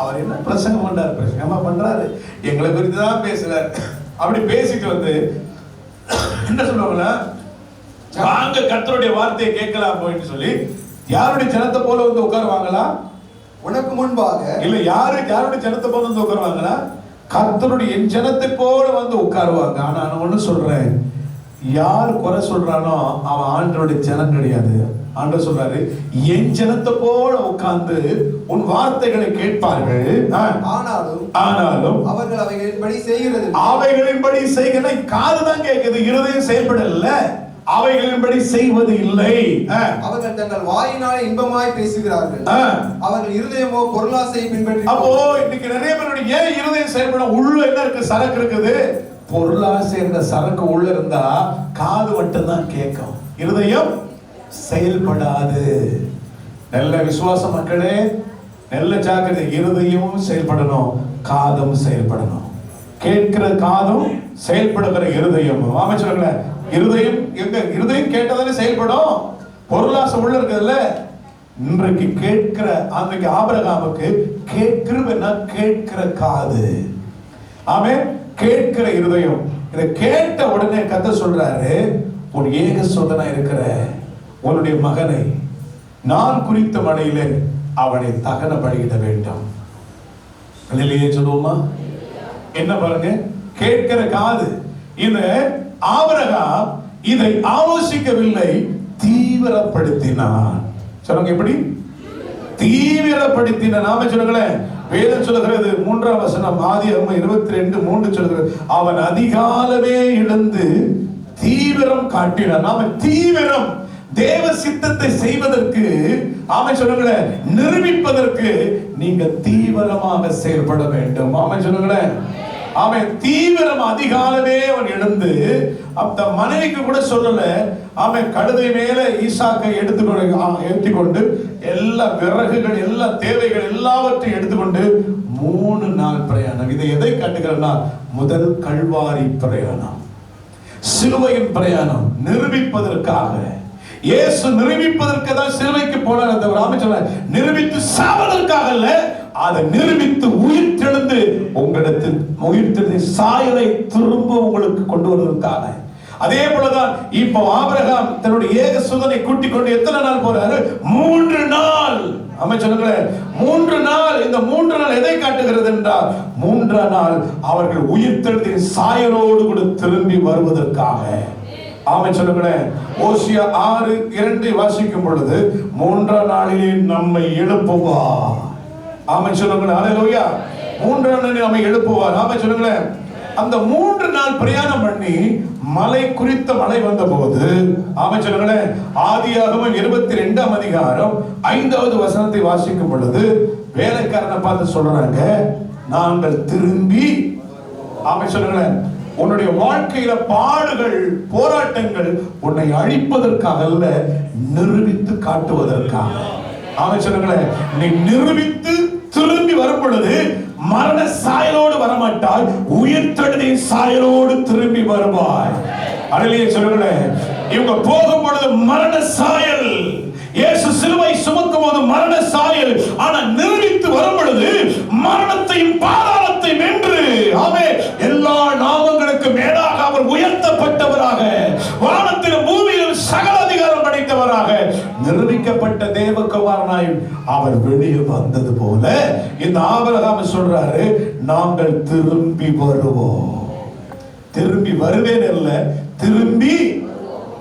அவர் என்ன பிரசங்கம் பண்றாரு, பிரசங்கமா பண்றாரு, எங்களை குறித்து தான் பேசுறாரு. அப்படி பேசிட்டு வந்து என்ன சொல்லுவாங்களா? வாங்க கர்த்தருடைய வார்த்தையை கேட்கலாம் போயிட்டு சொல்லி யாருடைய ஜனத்தை போல வந்து உட்காருவாங்களா? உனக்கு முன்பாக இல்ல. யாருடைய ஜனத்தை போல வந்து உட்காருவாங்களா? கர்த்தருடைய என் ஜனத்தை போல வந்து உட்காருவாங்க. ஆனா நான் ஒண்ணு சொல்றேன், யார் குறை சொல்றானோ அவன் ஆண்டவருடைய ஜனம் கிடையாது. ஆண்டவர் சொல்றாரு, என் ஜனத்தை போல உட்கார்ந்து உன் வார்த்தைகளை கேட்பார்கள், ஆனாலும் அவர்கள் அவைகளின்படி செய்கிறது. அவைகளின்படி செய்கிற காதுதான் கேட்குது, இருதயம் செயல்படல. அவைகளின்படி செய்வது இல்லை. அவர்கள் தங்கள் வாயினாலே இன்பமாய் பேசுகிறார்கள், அவர்கள் இருதயமோ பொருளாசையை பின்பற்றி. அப்போ இன்னைக்கு நிறைய பேருடைய ஏன் இருதயம் செயல்படும்? உள்ள என்ன இருக்கு? சரக்கு இருக்குது. பொருளாசை என்ற சரக்கு உள்ள இருந்தா காது மட்டும் தான் கேட்கும், இருதயம் செயல்படாது. நல்ல விசுவாச மக்களே, நல்ல ஜாக்கிரதை. இருதயமும் செயல்படணும், காதும் செயல்படணும். கேட்கிற காதும் செயல்படுகிற இருதயமும். ஆமா சொல்லுங்களேன். இருதயம் எங்க? இருதயம் கேட்டதானே செயல்படும். பொருளாசை உள்ள இருக்குதுல்ல. இன்றைக்கு கேட்கிற, அன்றைக்கு ஆபிரகாமுக்கு கேட்கிற காது. ஆமே, கேட்கிற இருதயம். இதை கேட்ட உடனே கர்த்தர் சொல்றாரு, உன் ஏக சோதனை இருக்கிற உன்னுடைய மகனை நான் குறித்த மழையிலே அவனை தகன பலியிட வேண்டும். இல்லையே சொல்லுவோமா? என்ன பாருங்க, கேட்கிற காது. இந்த ஆபிரகாம் இதை ஆலோசிக்கவில்லை, தீவிரப்படுத்தினான். சொல்லுங்க, எப்படி தீவிரப்படுத்தினான்? நாம சொல்லுங்களேன். வேதம் சொல்லுகிறது 3ஆம் வசனம், ஆதியாகமம் 22:3 சொல்லுகிறது, அவன் அதிகாலமே எழுந்து தீவிரம் காட்டினான். நாம தீவிரம் தேவ சித்தத்தை செய்வதற்கு, ஆமென் சொல்லுங்களேன், நிரூபிப்பதற்கு நீங்க தீவிரமாக செயல்பட வேண்டும். ஆமென் சொல்லுங்களேன். அவன் தீவிரம் அதிகாலமே அவன் எழுந்து அந்த மனைவிக்கு கூட சொல்லல. அவன் கழுதை மேல ஈசாக்கை ஏற்றிக்கொண்டு எல்லா விறகுகள் எல்லா தேவைகள் எல்லாவற்றையும் எடுத்துக்கொண்டு 3 நாள் பிரயாணம். இதை எதை காட்டுகிறன்னா, முதல் கல்வாரி பிரயாணம், சிலுவையின் பிரயாணம் நிரூபிப்பதற்காக. இயேசு நிரூபிப்பதற்கு தான் சிலுவைக்கு போனார். அந்த ராமச்சந்திர நிரூபித்து சாவதற்காக அல்ல, அதை நிரூபித்து உயிர்த்தெழுந்து உங்களிடத்தில் உயிர்த்தெழுந்த சாயலை திரும்ப உங்களுக்கு கொண்டு வருவதற்காக. அதே போலதான் இப்போ ஆபிரகாம் தன்னுடைய ஏக சுதனை கூட்டிக் கொண்டு எத்தனை நாள் போறாரு? 3 நாள். அமைச்சர்களே, 3 நாள். இந்த 3 நாள் எதை காட்டுகிறது என்றால், 3ஆம் நாள் அவர்கள் உயிர்த்தெழுந்த சாயலோடு கூட திரும்பி வருவதற்காக. அமைச்சர்களே, ஓசியா 6:2 வாசிக்கும் பொழுது 3ஆம் நாளிலே நம்மை எழுப்புவார். அமைச்சர்களே, அல்லேலூயா. 3ஆம் நாளில் நம்மை எழுப்புவார். அமைச்சர்களே, அந்த 3 நாள் பிரயாணம் பண்ணி மலை குறித்த மலை வந்த போது, அமைச்சர்களே, ஆதியாகமம் 22ஆம் அதிகாரம் 5வது வசனத்தை வாசிக்கும் பொழுது வேலைக்காரனை பார்த்து சொல்றாங்க, நாங்கள் திரும்பி. அமைச்சர்களே, உன்னுடைய வாழ்க்கையில பாடுகள் போராட்டங்கள் உன்னை அழிப்பதற்காக அல்ல, நிரூபித்து காட்டுவதற்காக. அமைச்சர்களே, நீ நிரூபித்து திரும்பி வரும் பொழுது மரண சாயலோடு வரமாட்டாய், உயிர்த்தெழுதின் சாயலோடு திரும்பி வருவாய். அல்லேலூயா சொல்லுங்களேன். இவங்க போகும் பொழுது மரண சாயல், இயேசு சிலுவை சுமக்கும் போது மரண சாயல், ஆனா நிரூபித்து வரும் பொழுது மரணத்தையும் பாதாளத்தையும் வென்று, ஆமென், எல்லா நாமங்களுக்கு மேலாக அவர் உயர்த்தப்பட்டவராக, வானத்திலும் பூமியிலும் சகல அதிகாரம் படைத்தவராக நிரூபிக்கப்பட்ட தேவகுமாரனாய் அவர் வெளியே வந்தது போல இந்த ஆபிரகாம் சொல்றாரு, நாங்கள் திரும்பி வருவோம். திரும்பி வருவேன் அல்ல, திரும்பி.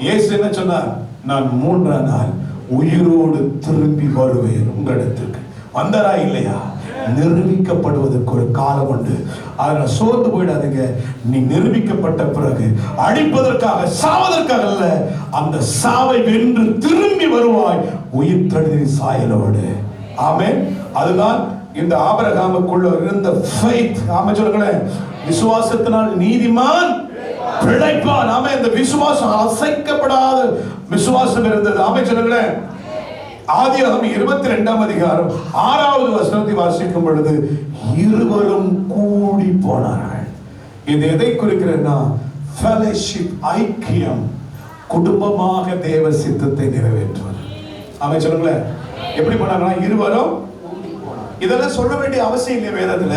இயேசு என்ன சொன்னார்? நான் 3ஆம் நாள் உயிரோடு திரும்பி வருவேன் உங்களிடத்துக்கு. வந்தாரா இல்லையா? நிரூபிக்கப்படுவதற்கு ஒரு காலம் உண்டு. அதனால சோர்ந்து போயிடாதீங்க. நீ நிரூபிக்கப்பட்ட பிறகு அழிப்பதற்காக சாவதற்காக அல்ல, அந்த சாவை வென்று திரும்பி வருவாய் உயிர்த்தெழுதின் சாயலோடு. ஆமென். அதுதான் இந்த ஆபிரகாமுக்குள்ள இருந்த ஃபெய்த். ஆமென் சொல்லுங்களேன். விசுவாசத்தினால் நீதிமான் பிழைப்பான். ஆமென். இந்த விசுவாசம் அசைக்கப்படாத விசுவாசம் இருந்தது. ஆமென் சொல்லுங்களேன். ஆதியாகமம் 22ஆம் அதிகாரம் 6வது வசனத்தை வாசிக்கும் பொழுது இருவரும் கூடி போனார்கள். இது எதை குறிக்கிறதுனா, ஃபெலோஷிப், ஐக்கியம், குடும்பமாக தேவ சித்தத்தை நிறைவேற்றுவது. ஆமென் சொல்லுங்களேன். எப்படி போனாங்கன்னா, இருவரும். இதெல்லாம் சொல்ல வேண்டிய அவசியம் இல்லை வேதத்துல.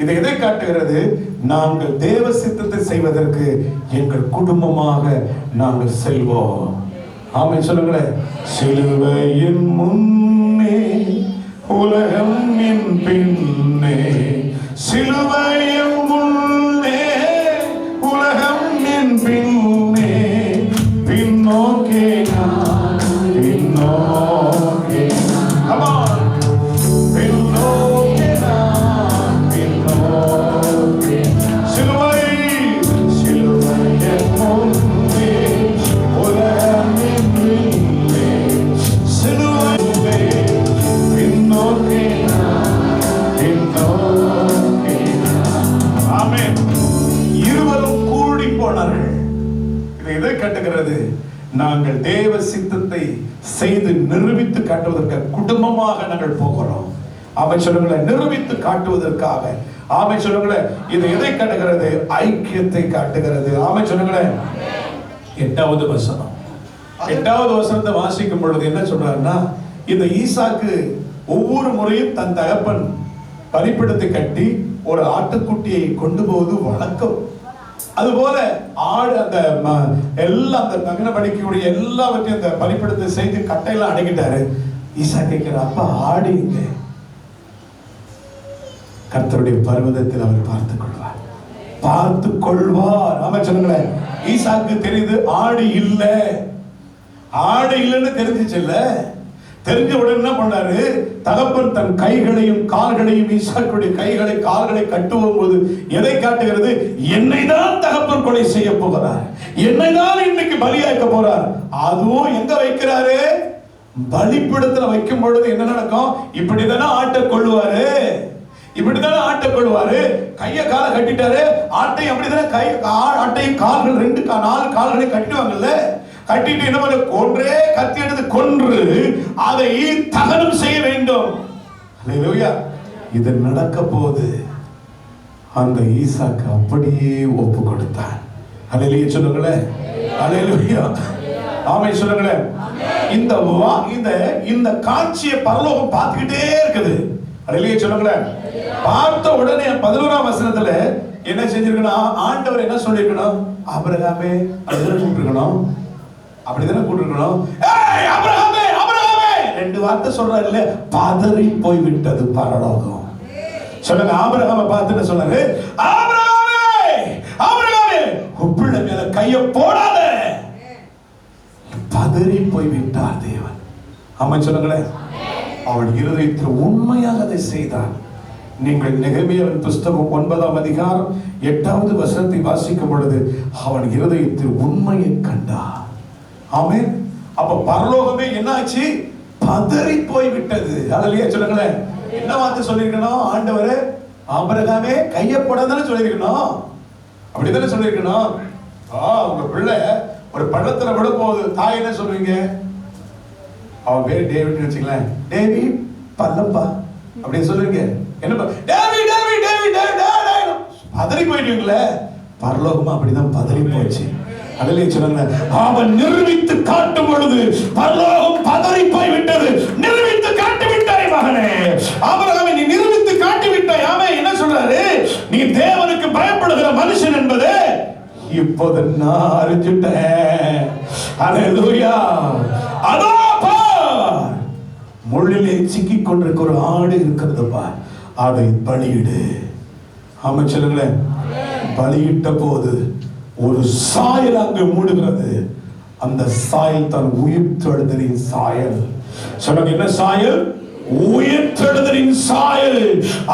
இது எதை காட்டுகிறது? நாங்கள் தேவ சித்தத்தை செய்வதற்கு எங்கள் குடும்பமாக நாங்கள் செல்வோம். ஆமென் சொல்லுங்களேன். சிலுவையின் முன்னே உலகம் என் பின்னே, சிலுவையின் முன்னே உலகம் என் பின்னே, பின்னோக்கே நான், பின்னோக்கே நான். Come on. பின்னோக்கே நான், பின்னோக்கே. சிலுவை, சிலுவையின் முன்னே உலகம் என் பின்னே, சிலுவை பின்னோக்கே நான், பின்னோக்கே நான். ஆமென். இருவரும் கூடி போனார்கள். இது எதை காட்டுகிறது? நாங்கள் தேவ சித்தத்தை செய்து நிரூபித்து காட்டுவதற்கு குடும்பமாக நாங்கள் போகிறோம். ஆமென் சொல்லுங்களேன். நிரூபித்து காட்டுவதற்காக. ஆமென் சொல்லுங்களேன். இது எதை காட்டுகிறது? ஐக்கியத்தை காட்டுகிறது. ஆமென் சொல்லுங்களேன். 8வது வசனம். 8வது வசனத்தை வாசிக்கும் பொழுது என்ன சொல்றாருன்னா, இந்த ஈசாக்கு ஒவ்வொரு முறையும் தன் தகப்பன் பலிபீடத்தை கட்டி ஒரு ஆட்டுக்குட்டியை கொண்டு போவது வழக்கம். அதுபோல ஆடு அந்த எல்லாம் அந்த தகன படிக்கக்கூடிய எல்லாவற்றையும் அந்த பலிபீடத்தை செய்து கட்டையெல்லாம் அடக்கிட்டாரு. ஈசா கேட்கிற, அப்பா ஆடு இங்க. கர்த்தருடைய பர்வதத்தில் அவர் பார்த்துக் கொள்வார், பார்த்துக் கொள்வார். ஆமென் சொல்லுங்களேன். ஈசாக்கு தெரியுது ஆடு இல்ல, ஆடு இல்லைன்னு தெரிஞ்சிச்சுல்ல. தெரிஞ்ச உடனே என்ன பண்ணாரு? தகப்பன் தன் கைகளையும் கால்களையும், ஈசாக்குடைய கைகளை கால்களை கட்டுவோம் போது எதை காட்டுகிறது? என்னை தான் தகப்பன் கொலை செய்ய போகிறார், என்னை தான் இன்னைக்கு பலியாக்க போறார். அதுவும் எங்க வைக்கிறாரு? பலிபீடத்துல வைக்கும் பொழுது என்ன நடக்கும்? இப்படிதானே ஆட்டை கொள்ளுவாரு. இப்படித்தானே ஆட்டை கொள்வாரு. கைய காலை கட்டிட்டாரு, ஆட்டை அப்படித்தானே ஆட்டையும் கால்கள் 4 கால்களை கட்டிடுவாங்கல்ல. கட்டிட்டு என்ன பண்ண, கொன்றே கத்தி எடுத்து கொன்று அதை தகனம் செய்ய வேண்டும். அல்லேலூயா. இது நடக்க போது அந்த ஈசாக்கு அப்படியே ஒப்பு கொடுத்தான். அல்லேலூயா சொல்லுங்களேன். அல்லேலூயா. ஆமென் சொல்லுங்களேன். இந்த காட்சியை பரலோகம் பார்த்துக்கிட்டே இருக்குது. அல்லேலூயா சொல்லுங்களேன். பார்த்த உடனே 11ஆம் வசனத்துல என்ன செஞ்சிருக்கணும், ஆண்டவர் என்ன சொல்லிருக்கணும், ஆபிரகாமே அப்படிதானே கூப்பிட்டுருக்கணும். அப்படிதானே கூப்பிட்டுருக்கணும். ஏய் ஆபிரகாமே, ஆபிரகாமே 2 வார்த்தை சொல்றாருல்ல, பதறி போய் விட்டது பரலோகம். சொல்லுங்க, ஆபிரகாமை பார்த்துட்டு சொன்னாரு, ஆபிரகாமே, ஆபிரகாமே உப்பிள்ள மேல கைய போடாத. பதறி போய் விட்டார் தேவன். ஆமென் சொல்லுங்களேன். அவன் இருதயத்தில் உண்மையாக அதை செய்தான். நீங்கள் நெகேமியாவின் புஸ்தகம் 9ஆம் அதிகாரம் 8வது வசனத்தை வாசிக்கும் பொழுது அவன் இருதயத்தில் உண்மையை கண்டான். ஆமென். அப்ப பரலோகமே என்னாச்சு, பதறி போய் விட்டது. அல்லேலூயா சொல்லுங்களேன். என்ன வார்த்தை சொல்லிருக்கணும், ஆண்டவரே ஆபிரகாமே கைய போடாதன்னு சொல்லிருக்கணும். அப்படிதானே சொல்லிருக்கணும். உங்க பிள்ளை ஒரு பள்ளத்துல விட போகுது, தாய் என்ன சொல்றீங்க, அவன் பேரு டேவிட் வச்சுங்களேன், டேவிட் பல்லப்பா அப்படின்னு சொல்லுவீங்க. என்ன டேவிட் டேவிட் டேவிட் பதறி போயிடுவீங்களே. பரலோகமா அப்படிதான் பதறி போச்சு. அல்லேலூயா சொல்லுங்க. அவன் நிரூபித்து காட்டும் பொழுது பரலோகம் பதறி போய் விட்டது. நிரூபித்து காட்டி விட்டாய் மகனே, ஆபிரகாமே நீ நிரூபித்து காட்டி விட்டாய். ஆமென். என்ன சொல்றாரு, நீ தேவனுக்கு பயப்படுகிற மனுஷன் என்பது இப்போது நான் அறிஞ்சிட்டேன். அல்லேலூயா. அதோ பார், முள்ளிலே சிக்கிக் கொண்டிருக்கிற ஒரு ஆடு இருக்கிறதுப்பா, அதை பலியிடு. ஆமென் சொல்லுங்களேன். பலியிட்ட போது ஒரு சாயல் அங்கு மூடுகிறது. அந்த சாயல் தான் உயிர்த்தெழுதலின் சாயல். சொல்லுங்க, என்ன சாயல்? உயிர்த்தெழுதலின் சாயல்.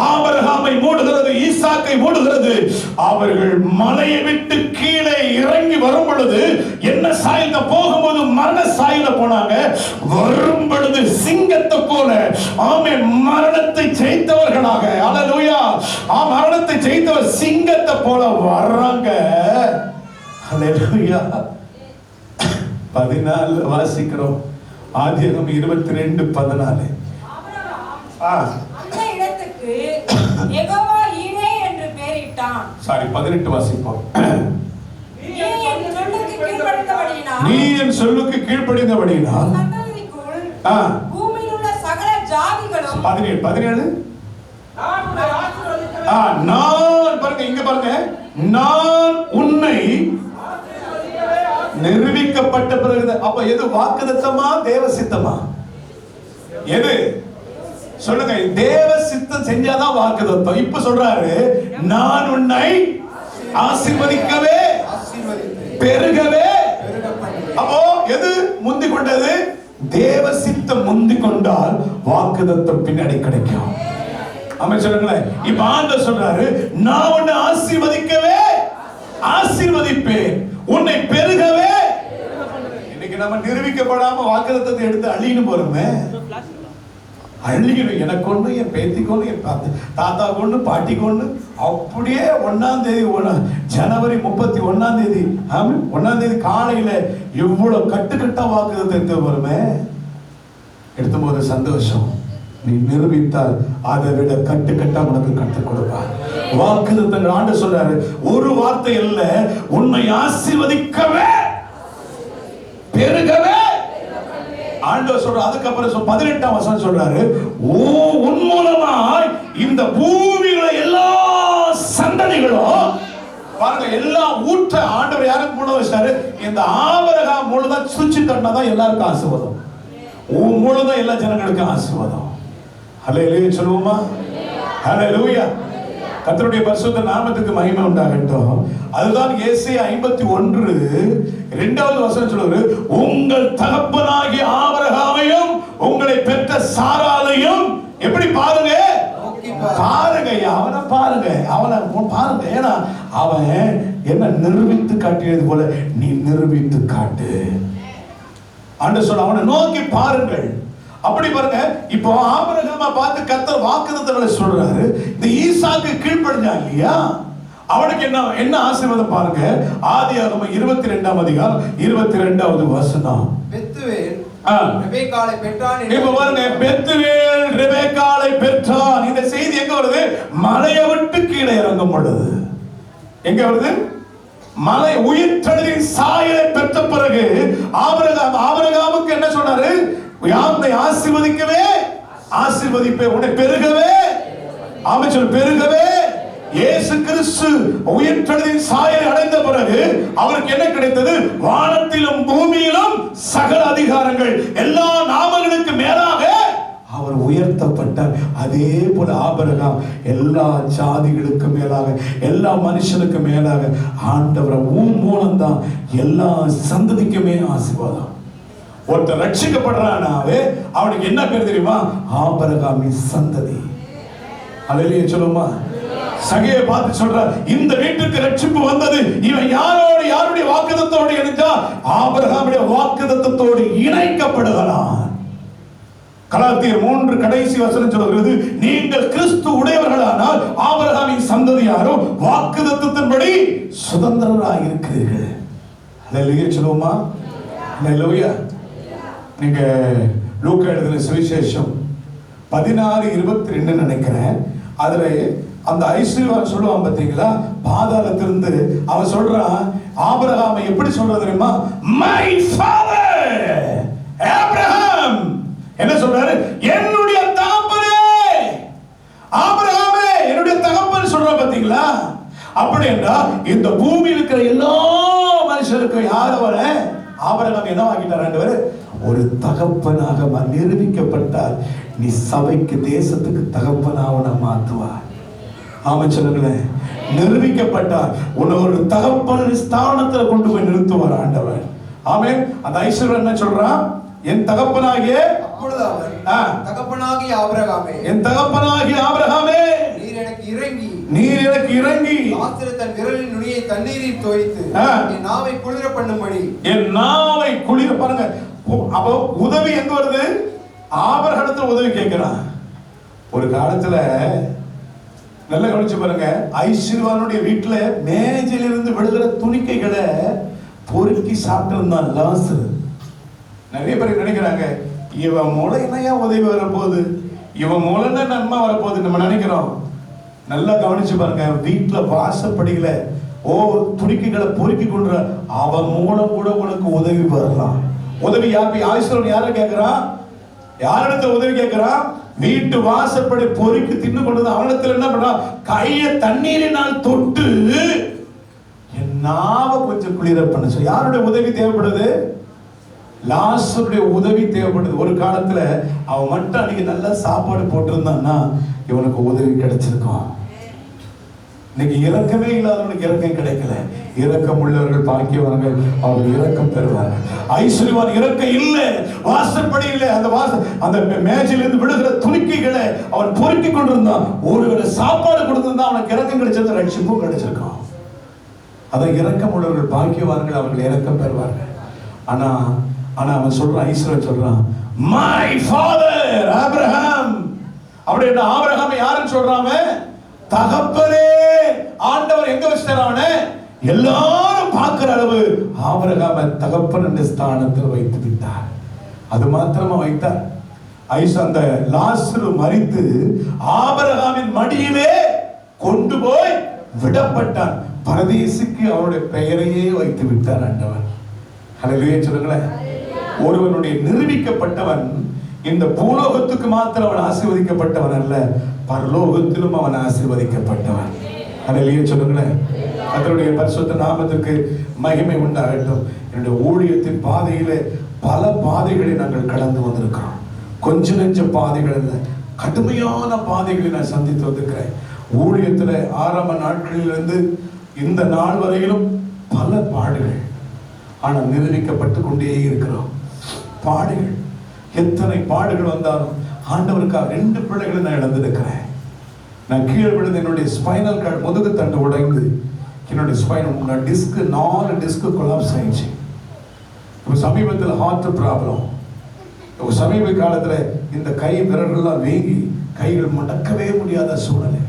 ஆபிரகாமை மூடுகிறது, ஈசாக்கை மூடுகிறது. அவர்கள் மலையை விட்டு கீழே இறங்கி வரும் பொழுது என்ன சாயல்? போகும்போது மரண சாயல போனாங்க, வரும் பொழுது சிங்கத்தை போல, ஆமென், மரணத்தை ஜெயித்தவர்களாக. அல்லேலூயா. மரணத்தை ஜெயித்தவர் சிங்கத்தை போல வர்றாங்க. அல்லேலூயா. 14 வாசிக்கிறோம். ஆதியாகமம் 22:14. அந்த இடத்துக்கு யெகோவா ஈரே என்று பெயரிட்டான். 18 வாசிப்போம். நீ என் சொல்லுக்கு கீழ்ப்படிந்தபடியினால் சந்ததிக்குள் பூமியில் உள்ள சகல ஜாதிகளும் 17 நான் பாருங்க, இங்க பாருங்க, நான் உன்னை நிரூபிக்கப்பட்ட பிறகு. அப்ப எது வாக்குத்தத்தமா தேவ சித்தமா? எது சொல்லுங்க? தேவ சித்தம் செஞ்சாதான் வாக்குத்தத்தம். இப்ப சொல்றாரு, நான் உன்னை ஆசீர்வதிக்கவே பெருகவே. அப்போ எது முந்தி கொண்டது? தேவ சித்தம் முந்தி கொண்டால் வாக்குத்தத்தம் பின்னாடி கிடைக்கும். ஆமென் சொல்லுங்களேன். இப்ப ஆண்டவர் சொல்றாரு, நான் உன்னை ஆசீர்வதிக்கவே ஆசீர்வதிப்பேன், உன்னை பெருகவே. இன்னைக்கு நம்ம நிரூபிக்கப்படாம வாக்குத்தத்தத்தை எடுத்து அள்ளின்னு போறோமே. அள்ளிக்கணும். எனக்கு ஒண்ணு, என் பேத்தி கொண்டு, என் தாத்தா கொண்டு, பாட்டி கொண்டு, அப்படியே 1ஆம் தேதி ஜனவரி 31ஆம் தேதி 1ஆம் தேதி காலையில இவ்வளவு கட்டுக்கட்டா வாக்குத்தத்தத்தை எடுத்து போறோமே. எடுத்து போது சந்தோஷம். நீ நிரூபித்தால் அதை விட கட்டுக்கட்டா உனக்கு கற்றுக் கொடுப்பார். வாக்குத்தத்தங்கள் ஆண்டு சொல்றாரு, ஒரு வார்த்தை இல்ல, உன்னை ஆசீர்வதிக்கவே பெருகவே ஆண்டவர் சொல்ற. அதுக்கப்புறம் 18ஆம் வசனம் சொல்றாரு, உன் மூலமாய் இந்த பூமியில எல்லா சந்ததிகளும் பாருங்க, எல்லா ஊற்ற ஆண்டவர் யாருக்கு மூலம் வச்சாரு? இந்த ஆபிரகாம் மூலதான் சுவிட்ச் தட்டினாதான் எல்லாருக்கும் ஆசீர்வாதம். உன் மூலதான் எல்லா ஜனங்களுக்கும் ஆசீர்வாதம். அல்லேலூயா சொல்லுவோமா? அல்லேலூயா. கர்த்தருடைய பரிசுத்த நாமத்துக்கு மகிமை உண்டாகட்டும். அதுதான் ஏசாயா 51:2வது வசனம் சொல்லுது, உங்கள் தகப்பனாகிய ஆபிரகாமையும் உங்களை பெற்ற சாராளையும் எப்படி பாருங்க, பாருங்க, அவனை பாருங்க, அவனை பாருங்க. ஏன்னா அவன் என்ன நிரூபித்து காட்டியது போல நீ நிரூபித்து காட்டு. ஆண்டவர் சொல்ல, அவனை நோக்கி பாருங்கள், அப்படி பாருங்க, இப்போ ஆபிரகாமை பார்த்து கர்த்தர் வாக்குத்தத்தங்களை சொல்றாரு. இந்த ஈசாக்கு கீழ்ப்படிஞ்சான் இல்லையா, அவனுக்கு என்ன ஆசீர்வாதம் பாருங்க. ஆதியாகமம் 22ஆம் அதிகாரம் 22வது வசனம். பெத்துவேல் ரெபெக்காளை பெற்றான். இப்ப பாருங்க, பெத்துவேல் ரெபெக்காளை பெற்றான். இந்த செய்தி எங்க வருது? மலையை விட்டு கீழே இறங்கும் பொழுது. எங்க வருது? மலை உயிர்த்தெழுதின் சாயலை பெற்ற பிறகு ஆபிரகாமுக்கு என்ன சொன்னாரு? யாரை ஆசீர்வதிக்கவே ஆசீர்வதிப்பே, உன்னை பெருகவே, ஆமென் சொல்லு, பெருகவே. இயேசு கிறிஸ்து உயிர்த்தெழுதின் சாயலை அடைந்த பிறகு அவருக்கு என்ன கிடைத்தது? வானத்திலும் பூமியிலும் சகல அதிகாரங்கள், எல்லா நாமங்களுக்கு மேலாக அவர் உயர்த்தப்பட்டார். அதே போல ஆபிரகாம் எல்லா ஜாதிகளுக்கு மேலாக, எல்லா மனுஷனுக்கு மேலாக ஆண்டவரை மூலம் தான் எல்லா சந்ததிக்குமே ஆசீர்வாதம். ஒருத்தர் ரட்சிக்கப்படுறானாவே அவனுக்கு என்ன பேர் தெரியுமா? ஆபிரகாமின் சந்ததி. அல்லேலூயா சொல்லுமா? சகையை பார்த்து சொல்றார், இந்த வீட்டுக்கு ரட்சிப்பு வந்தது, இவன் யாருடைய வாக்குத்தத்தோடு இணைந்தா? ஆபிரகாமுடைய வாக்குத்தத்தோடு இணைக்கப்படுகிறான். கலாத்தியர் 3 கடைசி வசனம் சொல்கிறது, நீங்கள் கிறிஸ்து உடையவர்களானால் ஆபிரகாமின் சந்ததியாரும் வாக்குத்தத்தத்தின்படி சுதந்திரராக இருக்கிறீர்கள். அல்லேலூயா சொல்லுமா? அல்லேலூயா. நீங்க லூக்கா எழுதின சுவிசேஷம் 16:22 நினைக்கிறேன். அதுல அந்த ஐஸ்வர்யவான் சொல்லுவான் பாத்தீங்களா, பாதாளத்திலிருந்து அவன் சொல்றான், ஆபிரகாமை எப்படி சொல்றது தெரியுமா? My father Abraham. என்ன சொல்றாரு? என்னுடைய தகப்பனே. ஆபிரகாமே என்னுடைய தகப்பன் சொல்ற பாத்தீங்களா? அப்படி என்றால் இந்த பூமியில் இருக்கிற எல்லா மனுஷருக்கும் யாரவர ஆபிரகாம் என்ன ஆகிட்டார்? ஆண்டவர் ஒரு தகப்பனாக நிரூபிக்கப்பட்டால் நீ சபைக்கு, தேசத்துக்கு தகப்பனாக மாற்றுவார். ஆமென் சொல்லுங்களேன். நிரூபிக்கப்பட்டார் உன்னை ஒரு தகப்பன் ஸ்தானத்துல கொண்டு போய் நிறுத்துவார் ஆண்டவர். ஆமென். அந்த ஐஸ்வர்யன் என்ன சொல்றான்? என் தகப்பனாகிய, அப்பொழுது அவர், தகப்பனாகிய ஆபிரகாமே, என் தகப்பனாகிய ஆபிரகாமே, நீர் எனக்கு இறங்கி தன் விரலின் நுனியை தண்ணீரில் தோய்த்து என் நாவை குளிர பண்ணும்படி, என் நாவை குளிர. பாருங்க, அப்போ உதவி எங்க வருது? ஆபிரகாமத்துல உதவி கேட்கிறான். ஒரு காலத்துல நல்ல கவனிச்சு பாருங்க, ஐஸ்வர்யவானுடைய வீட்டுல மேஜிலிருந்து விழுகிற துணிக்கைகளை பொறுக்கி சாப்பிட்டு இருந்தான் லாசரு. நிறைய பேர் நினைக்கிறாங்க, இவன் மூலம் என்னையா உதவி வரப்போகுது, இவன் மூலம் தான் நன்மை வரப்போகுது நம்ம நினைக்கிறோம். நல்லா கவனிச்சு பாருங்க, வீட்டுல வாசப்படியில துணிக்கைகளை பொறுக்கி கொண்டு அவன் மூலம் கூட உனக்கு உதவி வரலாம். உதவி ஐஸ்வர்யன் யார கேட்கிறான்? யாரிடத்துல உதவி கேட்கிறான்? வீட்டு வாசப்படி பொறுக்கி தின்னு கொண்டு அவனத்துல என்ன பண்றான்? கையை தண்ணீரினால் தொட்டு என் நாவை கொஞ்சம் குளிர பண்ண சொல்லி. யாருடைய உதவி தேவைப்படுது? லாசருடைய உதவி தேவைப்படுது. ஒரு காலத்துல அவன் மட்டும் அன்னைக்கு நல்லா சாப்பாடு போட்டிருந்தான்னா இவனுக்கு உதவி கிடைச்சிருக்கும். இன்னைக்கு இரக்கமே இல்லாதவனுக்கு இரக்கம் கிடைக்கல. இரக்கம் உள்ளவர்கள் பாக்கியவான்கள், அவர் இரக்கம் பெறுவார்கள். ஐஸ்வர்யவான் இரக்கம் இல்லை, வாசப்படி இல்லை. அந்த மேஜிலிருந்து விழுகிற துணிக்கைகளை அவன் பொறுக்கி கொண்டிருந்தான். ஒருவேளை சாப்பாடு கொடுத்திருந்தா அவனுக்கு இரக்கம் கிடைச்சது, ரட்சிப்பும் கிடைச்சிருக்கான். அதை இரக்கம் உள்ளவர்கள் பாக்கியவான்கள், அவர்கள் இரக்கம் பெறுவார்கள். ஆனா அவன் சொல்றான், ஐஸ்வர்யன் சொல்றான், மை ஃபாதர் ஆபிரகாம். அப்படி என்ன ஆபிரகாம் யாருன்னு சொல்றான்? தகப்பனே. ஆண்டவர் எங்க வச்சிட்டார் அவனை? எல்லாரும் பார்க்கிற அளவு ஆபிரகாமை தகப்பன் என்ற ஸ்தானத்தில் வைத்து விட்டார். அது மாத்திரமா வைத்தார்? அந்த லாசரு மரித்து ஆபிரகாமின் மடியிலே கொண்டு போய் விடப்பட்டான். பரதேசிக்கு அவருடைய பெயரையே வைத்து விட்டார் ஆண்டவர். ஹல்லேலூயா சொல்லுங்களேன். ஒருவனுடைய நிரூபிக்கப்பட்டவன் இந்த பூலோகத்துக்கு மாத்திரம் அவன் ஆசீர்வதிக்கப்பட்டவன் அல்ல, பரலோகத்திலும் அவன் ஆசீர்வதிக்கப்பட்டவன். ஹல்லேலூயா சொல்லுங்களேன். கர்த்தருடைய பரிசுத்த நாமத்துக்கு மகிமை உண்டாகட்டும். என்னுடைய ஊழியத்தின் பாதையிலே பல பாதைகளை நாங்கள் கடந்து வந்திருக்கிறோம். கொஞ்ச நெஞ்ச பாதைகள் அல்ல, கடுமையான பாதைகளை நான் சந்தித்து வந்திருக்கிறேன். ஊழியத்துல ஆரம்ப நாட்களிலிருந்து இந்த நாள் வரையிலும் பல பாடுகள். ஆனால் நிரூபிக்கப்பட்டு கொண்டே இருக்கிறோம். பாடுகள், எத்தனை பாடுகள் வந்தாலும் ஆண்டவருக்காக 2 பிள்ளைகளை நான் இழந்திருக்கிறேன். நான் கீழே விழுந்து என்னுடைய ஸ்பைனல் கார்டு, முதுகு தண்டு உடைந்து என்னுடைய ஸ்பைனல் டிஸ்க் 4 டிஸ்க் கொலாப்ஸ் ஆயிடுச்சு. இப்போ சமீபத்தில் ஹார்ட் ப்ராப்ளம். சமீப காலத்துல இந்த கை விரல்கள்லாம் வீங்கி கைகள் மடக்கவே முடியாத சூழ்நிலை,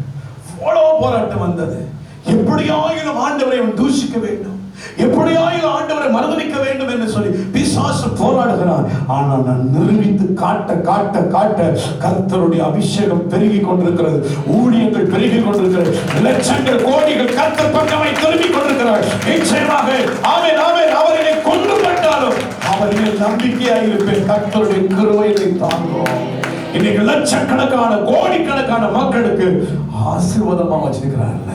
அவ்வளவு போராட்டம் வந்தது. எப்படியாயிலும் ஆண்டவரை தூஷிக்க வேண்டும், எப்படியாயிலும் ஆண்டவரை மறுதலிக்க வேண்டும் என்று சொல்லி பிசாசு போராடுகிறான். ஆனால் நான் நிரூபித்து காட்ட காட்ட காட்ட கர்த்தருடைய அபிஷேகம் பெருகி கொண்டிருக்கிறது, ஊழியங்கள் பெருகி கொண்டிருக்கிறது, லட்சங்கள் கோடிகள் கர்த்தர் பக்கமை திரும்பி கொண்டிருக்கிறார். நிச்சயமாக ஆமென் ஆமென். அவர்களை கொண்டு விட்டாலும் அவர்கள் நம்பிக்கையாக இருப்பேன். கர்த்தருடைய கிருபையை தாங்குவோம். இன்னைக்கு லட்சக்கணக்கான கோடிக்கணக்கான மக்களுக்கு ஆசீர்வாதமா வச்சிருக்கிறார்ல.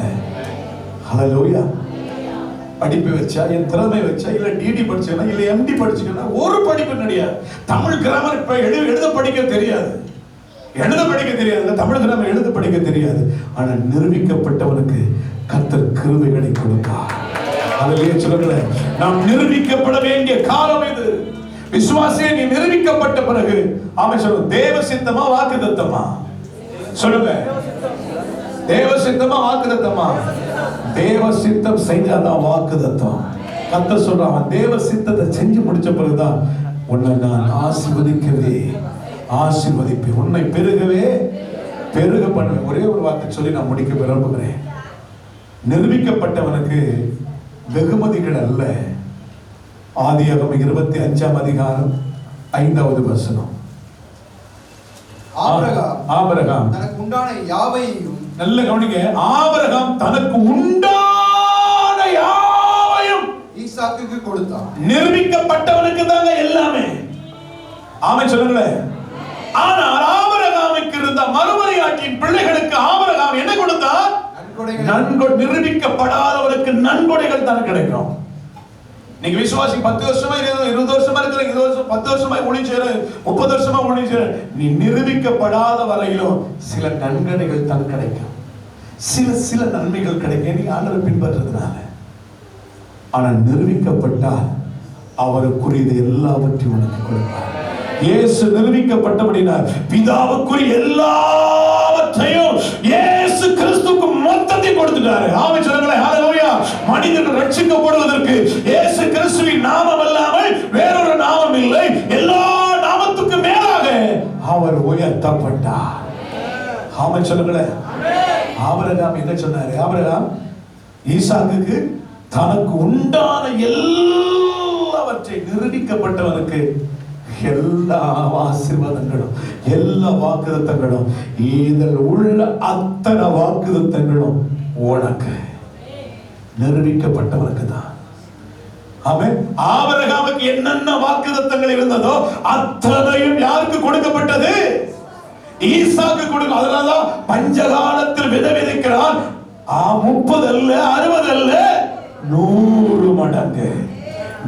ஹல்லேலூயா. படிப்பு வச்சா, என் திறமை வச்சா, இல்ல டிடி படிச்சா, இல்ல எம்டி படிச்சுக்கா, ஒரு படிப்பு கிடையாது. தமிழ் கிராமர் இப்ப எழுத படிக்க தெரியாது, எழுத படிக்க தெரியாது. தமிழ் கிராமர் எழுத படிக்க தெரியாது. ஆனா நிரூபிக்கப்பட்டவனுக்கு கர்த்தர் கிருபைகளை கொடுப்பார். ஹல்லேலூயா சொல்லுங்களேன். நாம் நிரூபிக்கப்பட வேண்டிய காலம் இது. விசுவாசியே, நீ நிரூபிக்கப்பட்ட பிறகு ஆமென் சொல்லுங்க. தேவ சித்தமா வாக்குத்தத்தமா சொல்லுங்க. தேவ சித்தமா வாக்குத்தத்தமா? தேவ சித்தம் செஞ்சாதான் வாக்குத்தத்தம். கர்த்தர் சொல்றான், தேவ சித்தத்தை செஞ்சு முடிச்ச பிறகுதான் உன்னை நான் ஆசீர்வதிப்பேன், உன்னை பெருகவே பெருக பண்ணுவேன். ஒரே ஒரு வார்த்தை சொல்லி நான் முடிக்க விரும்புகிறேன். நிரூபிக்கப்பட்டவனுக்கு வெகுமதிகள் அல்ல. ஆதியாகமம் 25ஆம் அதிகாரம் 5வது வசனம். ஆபிரகாம் தனக்கு உண்டான யாவையும், நல்ல கவனிங்க, ஆபிரகாம் தனக்கு உண்டான யாவையும் ஈசாக்குக்கு கொடுத்தான். நிரூபிக்கப்பட்டவனுக்கு தாங்க எல்லாமே. ஆமென் சொல்லுங்களேன். ஆனால் ஆபிரகாமுக்கு இருந்த மறுமனையாட்டின் பிள்ளைகளுக்கு ஆபிரகாம் என்ன கொடுத்தார்? நன்கொடை. நிரூபிக்கப்படாதவனுக்கு நன்கொடைகள் தான் கிடைக்கும். நீங்க விசுவாசி 10 வருஷமா 20 வருஷமா இருக்கிற, 20 வருஷம் 10 வருஷமா ஊழியர் 30 வருஷமா ஊழியர், நீ நிரூபிக்கப்படாத வரையிலும் சில நன்கொடைகள் தான் கிடைக்கும், சில நன்மைகள் கிடைக்கும் நீ ஆண்டவரை பின்பற்றதுனால. ஆனா நிரூபிக்கப்பட்டால் அவருக்குரியது எல்லாவற்றையும் உனக்கு கொடுப்பார். இயேசு நிரூபிக்கப்பட்டபடினால் பிதாவுக்குரிய எல்லாவற்றையும் இயேசு கிறிஸ்துவுக்கு மொத்தத்தை கொடுத்துட்டாரு. ஆமென் சொல்லுங்களேன். ஹல்லேலூயா. மனிதர்கள் ரட்சிக்கப்படுவதற்கு இயேசு கிறிஸ்துவின் நாமம் அல்லாமல் வேறொரு நாமம் இல்லை. எல்லா நாமத்துக்கு மேலாக அவர் உயர்த்தப்பட்டார். ஆமென் சொல்லுங்களேன். ஆபிரகாம் என்ன சொன்னாரு? ஆபிரகாம் ஈசாக்குக்கு தனக்கு உண்டான எல்லாவற்றை, நிரூபிக்கப்பட்டவனுக்கு எல்லா ஆசீர்வாதங்களும் எல்லா வாக்குத்தத்தங்களும், இதில் உள்ள அத்தனை வாக்குத்தத்தங்களும் உனக்கு, நிரூபிக்கப்பட்டவனுக்கு தான். ஆமென். ஆபிரகாமுக்கு என்னென்ன வாக்குத்தத்தங்கள் இருந்ததோ அத்தனையும் யாருக்கு கொடுக்கப்பட்டது? ஈசாக்கு கொடுக்க. அதனாலதான் பஞ்சகாலத்தில் விதை விதைக்கிறான். 30 அல்ல, 60 அல்ல, 100 மடங்கு.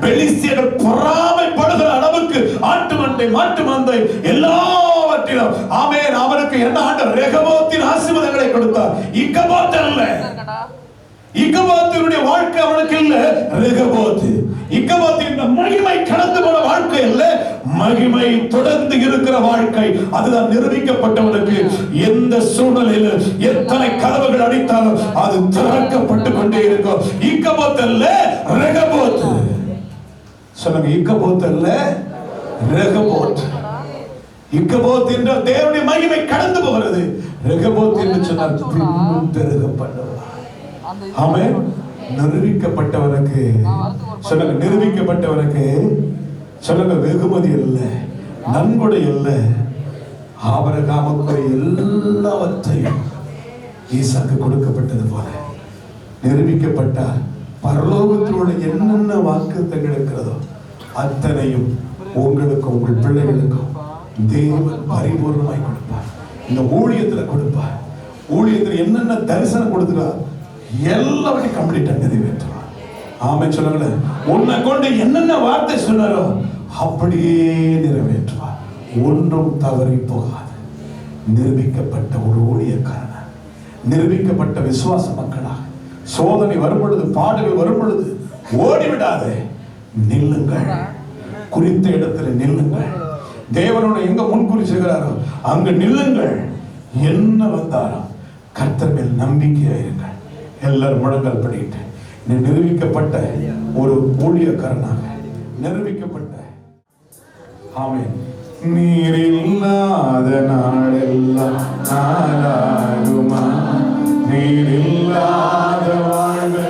பெலிஸ்தியர்கள் பொறாமைப்படுகிற அளவுக்கு ஆட்டு மந்தை, மாட்டு மந்தை எல்லாவற்றிலும் ஆமென் அவருக்கு என்ன ஆண்டவர் ரெகோபோத்தின் ஆசீர்வாதங்களை கொடுத்தார். இக்கபோத் அல்ல. இக்கபோத்தினுடைய வாழ்க்கை அவனுக்கு இல்ல. ரெகோபோத், இக்கபோத்தின் மகிமை கடந்து போன வாழ்க்கை அல்ல, மகிமை தொடர்ந்து இருக்கிற வாழ்க்கை. அதுதான் நிரூபிக்கப்பட்டவனுக்கு. எந்த சூழ்நிலையில் எத்தனை கதவுகள் அடித்தாலும் அது திறக்கப்பட்டு கொண்டே இருக்கும். இக்கபோத் அல்ல, ரெகோபோத். சொல்லுங்க. இக்கபோத் அல்ல, ரெகோபோத். இக்கபோத் என்றால் தேவனுடைய மகிமை கடந்து போகிறது. ரெகோபோத் என்று சொன்னால் பின்னும் பெருக பண்ணுவார். ஆமென். நிரூபிக்கப்பட்டவனுக்கு சொல்லுங்க. நிரூபிக்கப்பட்டவனுக்கு சொல்லுங்க. வெகுமதி அல்ல, நன்கொடை அல்ல, ஆபிரகாமுக்கு எல்லாவற்றையும் ஈசாக்கு கொடுக்கப்பட்டது போல நிரூபிக்கப்பட்டார். பரலோகத்தில் உள்ள என்னென்ன வாக்குத்தத்தங்கள் இருக்கிறதோ அத்தனையும் உங்களுக்கும் உங்கள் பிள்ளைகளுக்கும் தேவன் பரிபூர்ணமாய் கொடுப்பார். இந்த ஊழியத்தில் கொடுப்பார். ஊழியத்தில் என்னென்ன தரிசனம் கொடுக்கிறார் எல்லாவற்றையும் கம்ப்ளீட்டா நிறைவேற்றுவார். ஆமென் சொல்லுங்களேன். உன்னை கொண்டு என்னென்ன வார்த்தை சொன்னாரோ அப்படியே நிறைவேற்றுவார். ஒன்றும் தவறி போகாது. நிரூபிக்கப்பட்ட ஒரு ஊழியக்காரன், நிரூபிக்கப்பட்ட விசுவாச மக்களாக சோதனை வரும் பொழுது, பாடுகள் வரும் பொழுது ஓடிவிடாதே, நில்லுங்கள். குறித்த இடத்துல நில்லுங்கள். தேவனோட எங்க முன்குறிச்சுகிறாரோ அங்க நில்லுங்கள். என்ன வந்தாலும் கர்த்தர் மேல் நம்பிக்கையாயிருங்கள். எல்லாரும் முழங்கால் படிக்கிட்டு நிரூபிக்கப்பட்ட ஒரு ஊழியக்காரனாக நிரூபிக்கப்பட்ட. ஆமென். நீரில்லாத நாளெல்லாம் நாளாகுமா? நீரில்லாத வாழ்வு